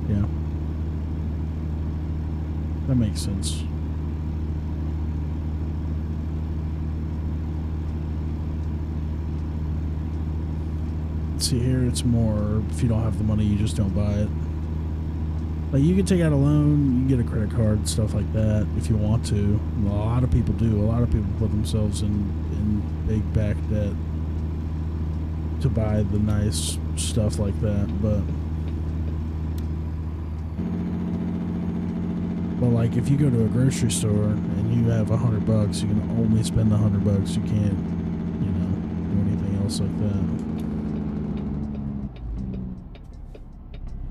Yeah. That makes sense. See here, it's more, if you don't have the money, you just don't buy it. Like, you can take out a loan, you can get a credit card, stuff like that, if you want to. A lot of people do. A lot of people put themselves in big back debt to buy the nice stuff like that, but like, if you go to a grocery store and you have $100, you can only spend $100. You can't, you know, do anything else like that.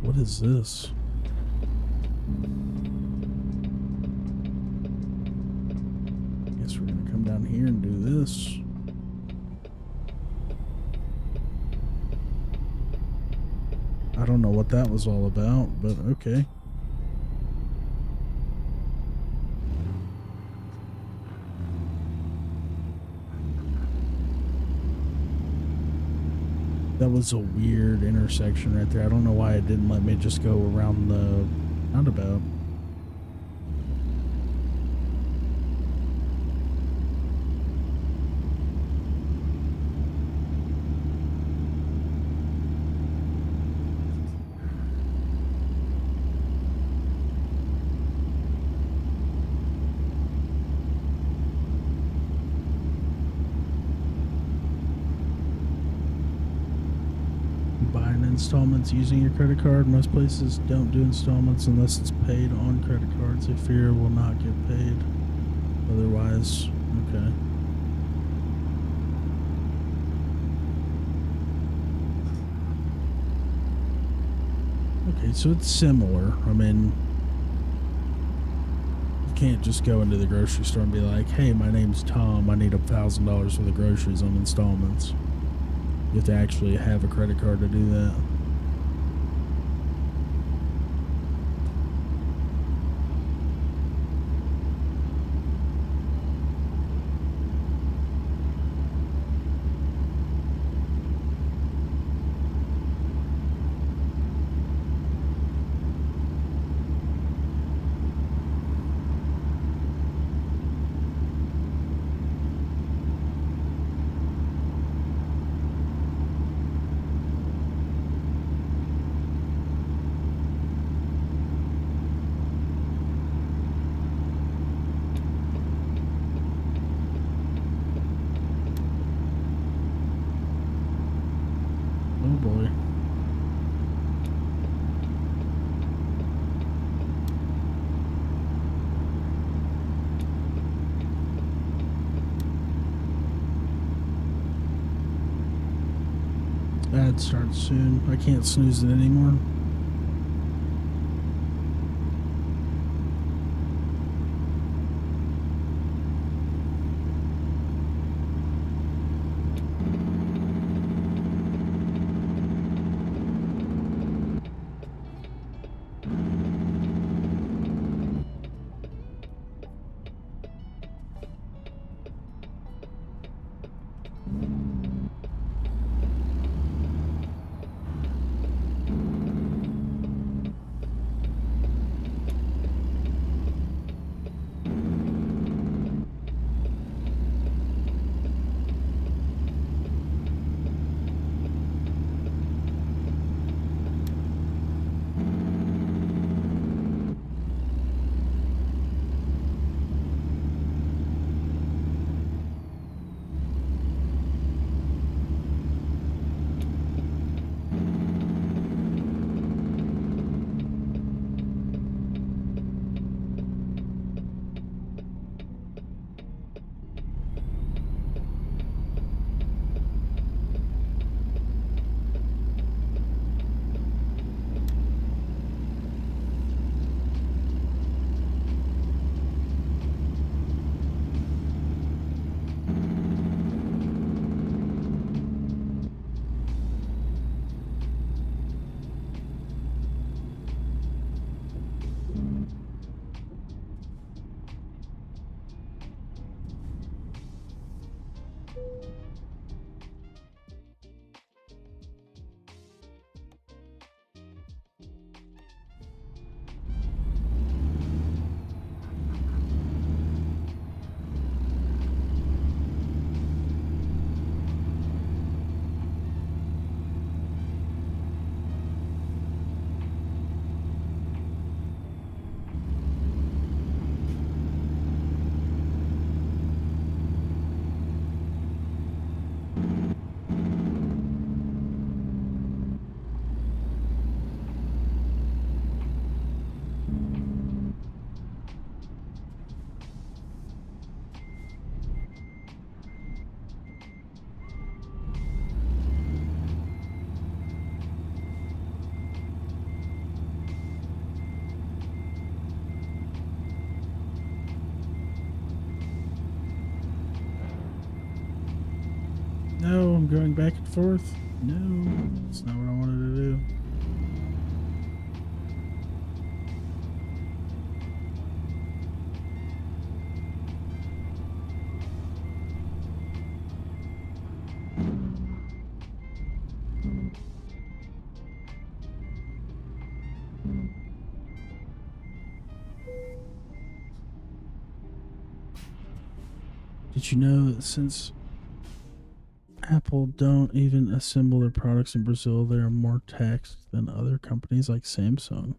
What is this? Guess we're gonna come down here and do this. I don't know what that was all about, but okay. That was a weird intersection right there. I don't know why it didn't let me just go around the roundabout. Installments using your credit card. Most places don't do installments unless it's paid on credit cards. They fear will not get paid otherwise. Okay. Okay, so it's similar. I mean, you can't just go into the grocery store and be like, hey, my name's Tom, I need $1,000 worth of groceries on installments. You have to actually have a credit card to do that. Oh boy. Ad starts soon. I can't snooze it anymore. No, I'm going back and forth. No, that's not what I wanted to do. Did you know that since Apple don't even assemble their products in Brazil, they are more taxed than other companies like Samsung?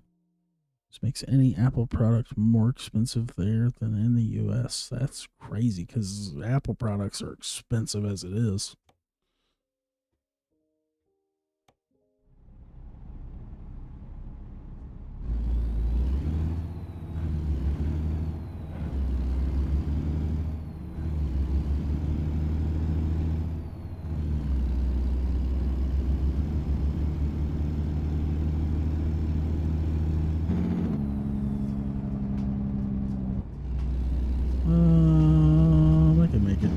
This makes any Apple product more expensive there than in the US. That's crazy because Apple products are expensive as it is. I can make it.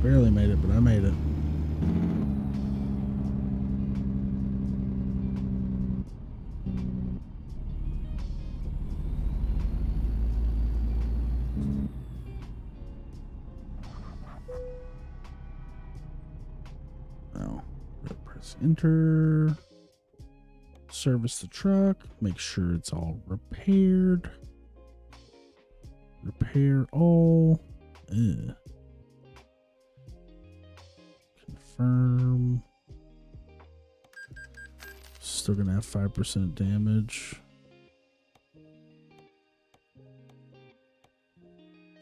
Barely made it, but I made it. Oh, press enter. Service the truck. Make sure it's all repaired. Repair all. Ugh. Confirm. Still gonna have 5% damage.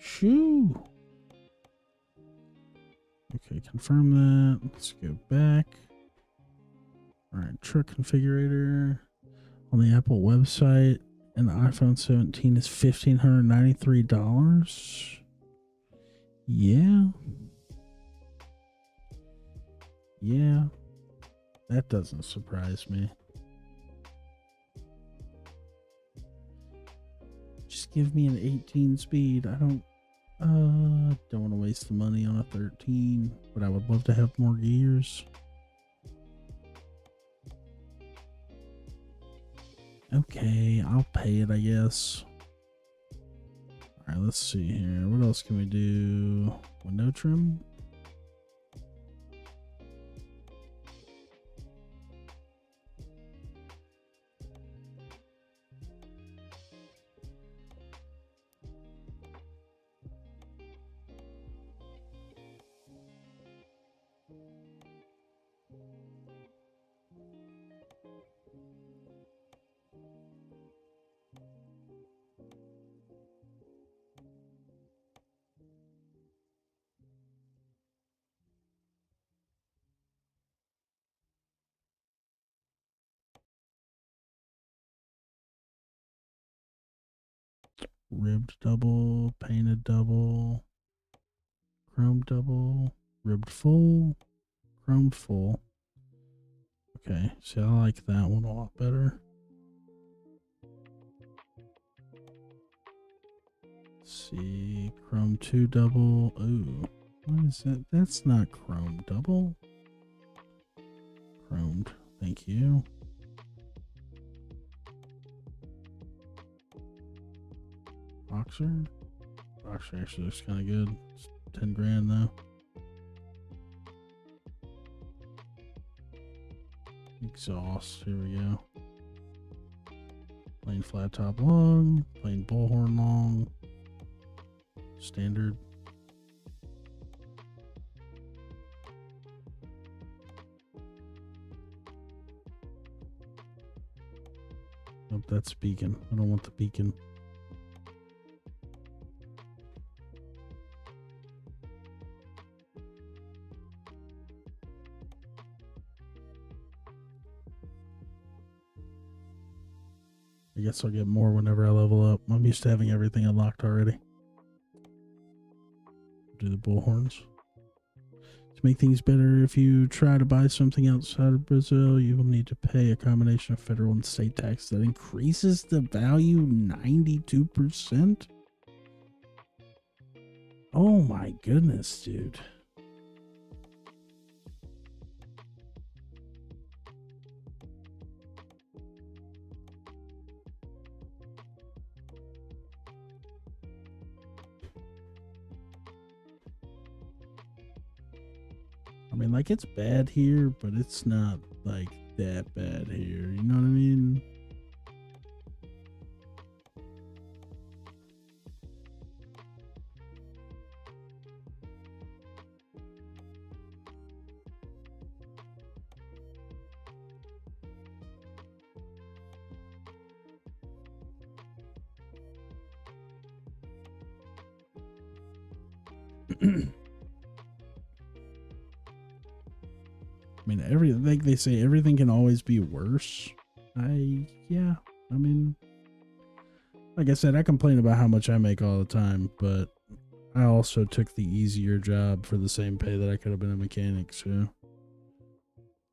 Shoo. Okay, confirm that. Let's go back. All right, truck configurator on the Apple website, and the iPhone 17 is $1,593. Yeah. Yeah. That doesn't surprise me. Just give me an 18 speed. I don't want to waste the money on a 13, but I would love to have more gears. Okay, I'll pay it, I guess. All right, let's see here. What else can we do? Window trim. Ribbed double, painted double, chrome double, ribbed full, chromed full. Okay, see, I like that one a lot better. Let's see, chrome 2 double. Ooh, what is that? That's not chrome double. Chromed, thank you. Boxer, Actually looks kind of good. It's 10 grand though. Exhaust. Here we go. Plain flat top long. Plain bullhorn long. Standard. Nope, that's beacon. I don't want the beacon. I guess I'll get more whenever I level up. I'm used to having everything unlocked already. Do the bullhorns. To make things better, if you try to buy something outside of Brazil, you will need to pay a combination of federal and state tax that increases the value 92%. Oh my goodness, dude. I mean, like, it's bad here, but it's not like that bad here. You know what I mean? I mean, like they say, everything can always be worse. Yeah. I mean, like I said, I complain about how much I make all the time, but I also took the easier job for the same pay that I could have been a mechanic, so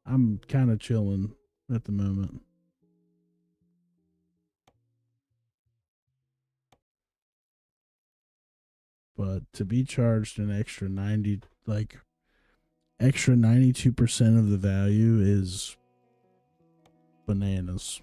I'm kind of chilling at the moment. But to be charged an extra 92% of the value is bananas.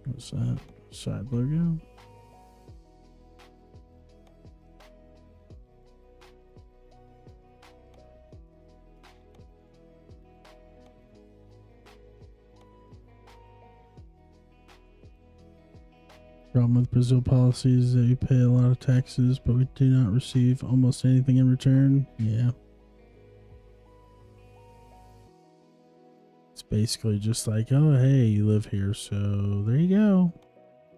What's that? Side logo? Problem with Brazil policy is that we pay a lot of taxes, but we do not receive almost anything in return. Yeah. It's basically just like, oh, hey, you live here, so there you go.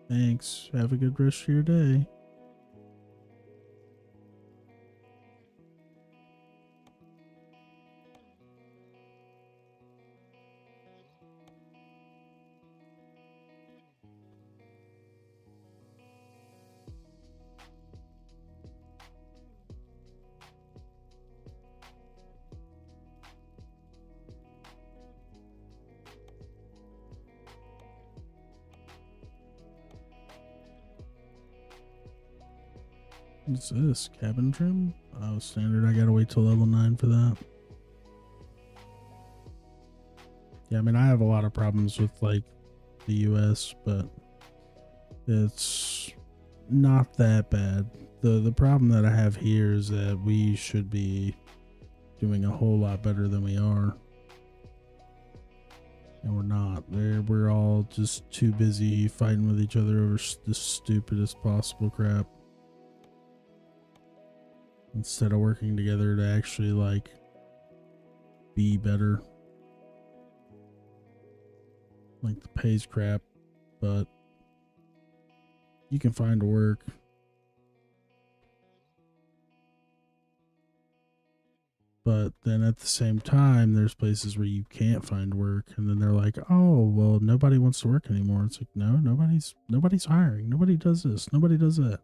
Thanks. Have a good rest of your day. What's this? Cabin trim? Oh, standard. I gotta wait till level 9 for that. Yeah, I mean, I have a lot of problems with, like, the US, but it's not that bad. The problem that I have here is that we should be doing a whole lot better than we are. And we're not. We're all just too busy fighting with each other over the stupidest possible crap, instead of working together to actually, like, be better. Like, the pay's crap, but you can find work. But then at the same time, there's places where you can't find work, and then they're like, "Oh, well, nobody wants to work anymore." It's like, no, nobody's hiring. Nobody does this. Nobody does that.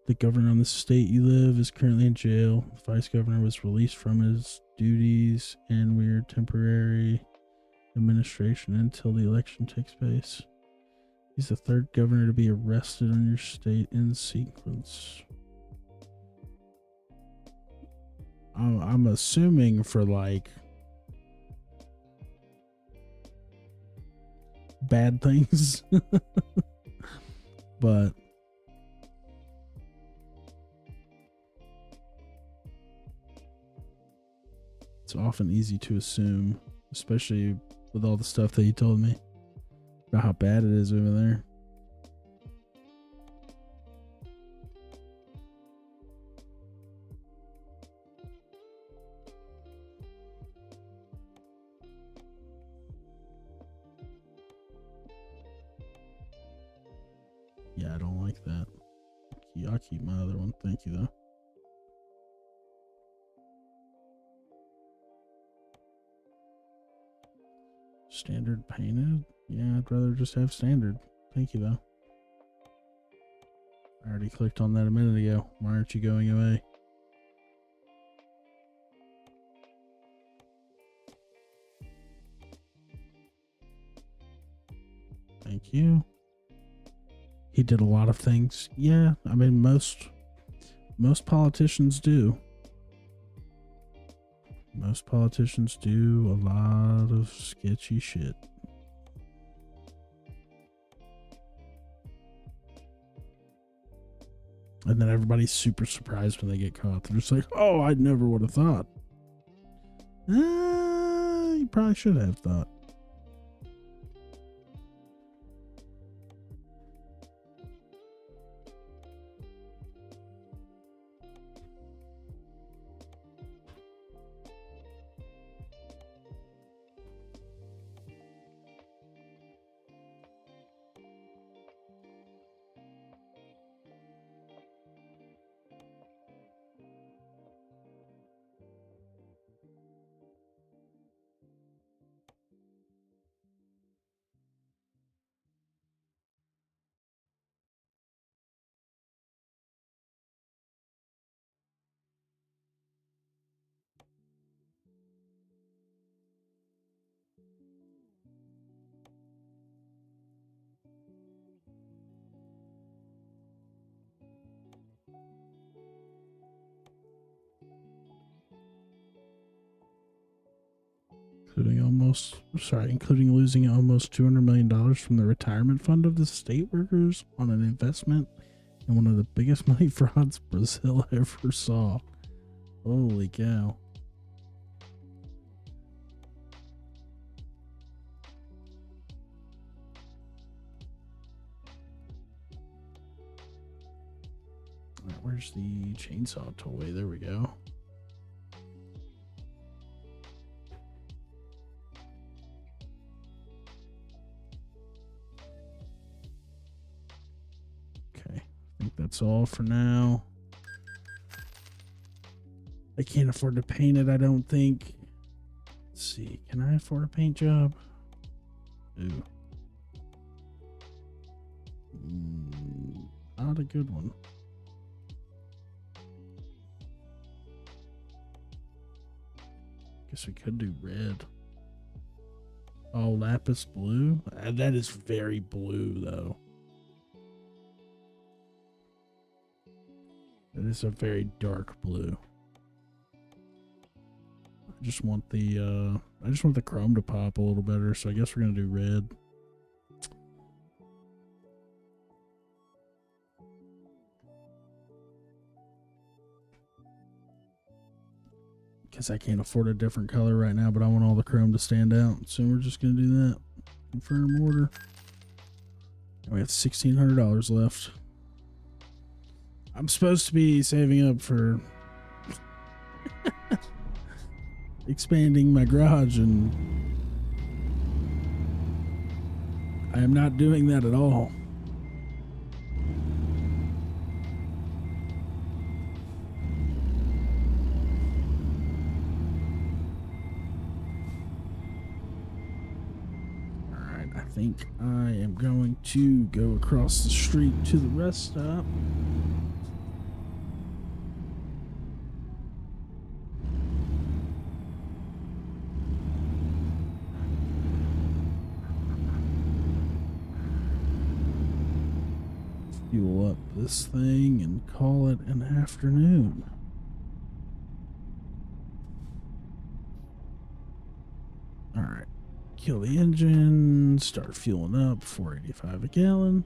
The governor on the state you live is currently in jail. The vice governor was released from his duties, and we're temporary administration until the election takes place. He's the third governor to be arrested on your state in sequence. I'm assuming for like bad things, but it's often easy to assume, especially with all the stuff that he told me about how bad it is over there. Yeah, I don't like that. I'll keep my other one. Thank you, though. Standard painted? Yeah, I'd rather just have standard. Thank you, though. I already clicked on that a minute ago. Why aren't you going away? Thank you. He did a lot of things. Yeah, I mean, most politicians do. Most politicians do a lot of sketchy shit. And then everybody's super surprised when they get caught. They're just like, oh, I never would have thought. You probably should have thought. Including losing almost $200 million from the retirement fund of the state workers on an investment in one of the biggest money frauds Brazil ever saw. Holy cow. Right, where's the chainsaw toy? There we go. That's all for now. I can't afford to paint it, I don't think. Let's see. Can I afford a paint job? Ooh. Not a good one. Guess we could do red. Oh, lapis blue? That is very blue, though. That is a very dark blue. I just want the chrome to pop a little better, so I guess we're gonna do red. Because I can't afford a different color right now, but I want all the chrome to stand out. So we're just gonna do that. Confirm order. And we have $1,600 left. I'm supposed to be saving up for expanding my garage, and I am not doing that at all. think I am going to go across the street to the rest stop. Fuel up this thing and call it an afternoon. All right, kill the engine, start fueling up, $4.85 a gallon.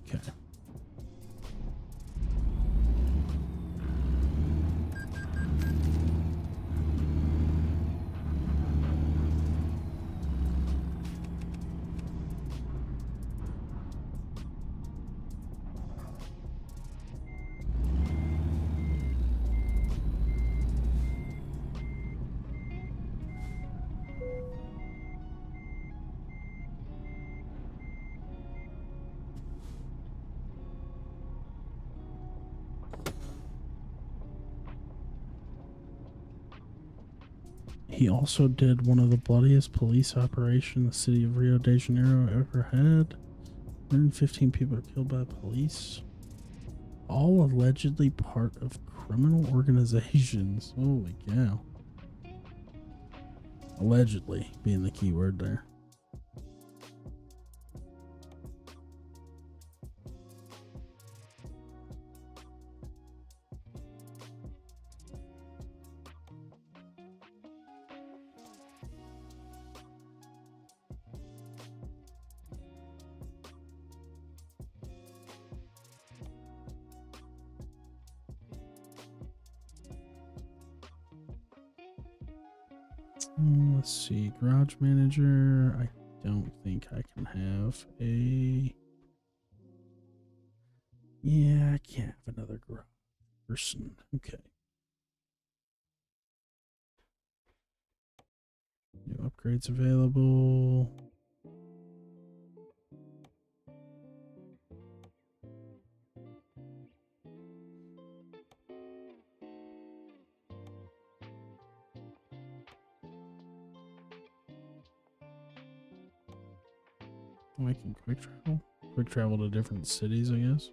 Okay. He also did one of the bloodiest police operations the city of Rio de Janeiro ever had. 115 people are killed by police. All allegedly part of criminal organizations. Holy cow. Allegedly being the key word there. Let's see, garage manager. I don't think I can have a... Yeah, I can't have another garage person. Okay. New upgrades available. I can quick travel. Quick travel to different cities, I guess.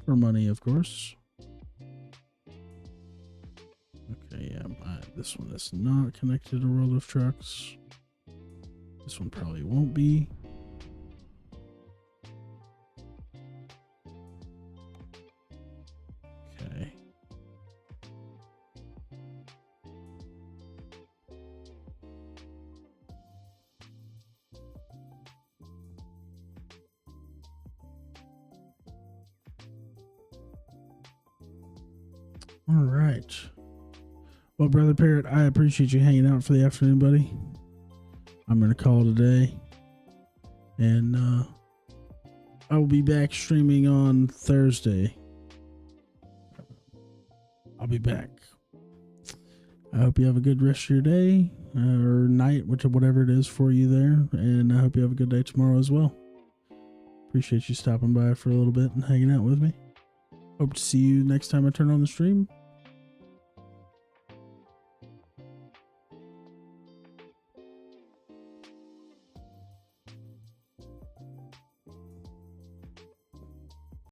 For money, of course. Okay, yeah, this one is not connected to World of Trucks. This one probably won't be. Okay. All right. Well, Brother Parrot, I appreciate you hanging out for the afternoon, buddy. I'm going to call it a day. And I will be back streaming on Thursday. I'll be back. I hope you have a good rest of your day or night, whatever it is for you there. And I hope you have a good day tomorrow as well. Appreciate you stopping by for a little bit and hanging out with me. Hope to see you next time I turn on the stream.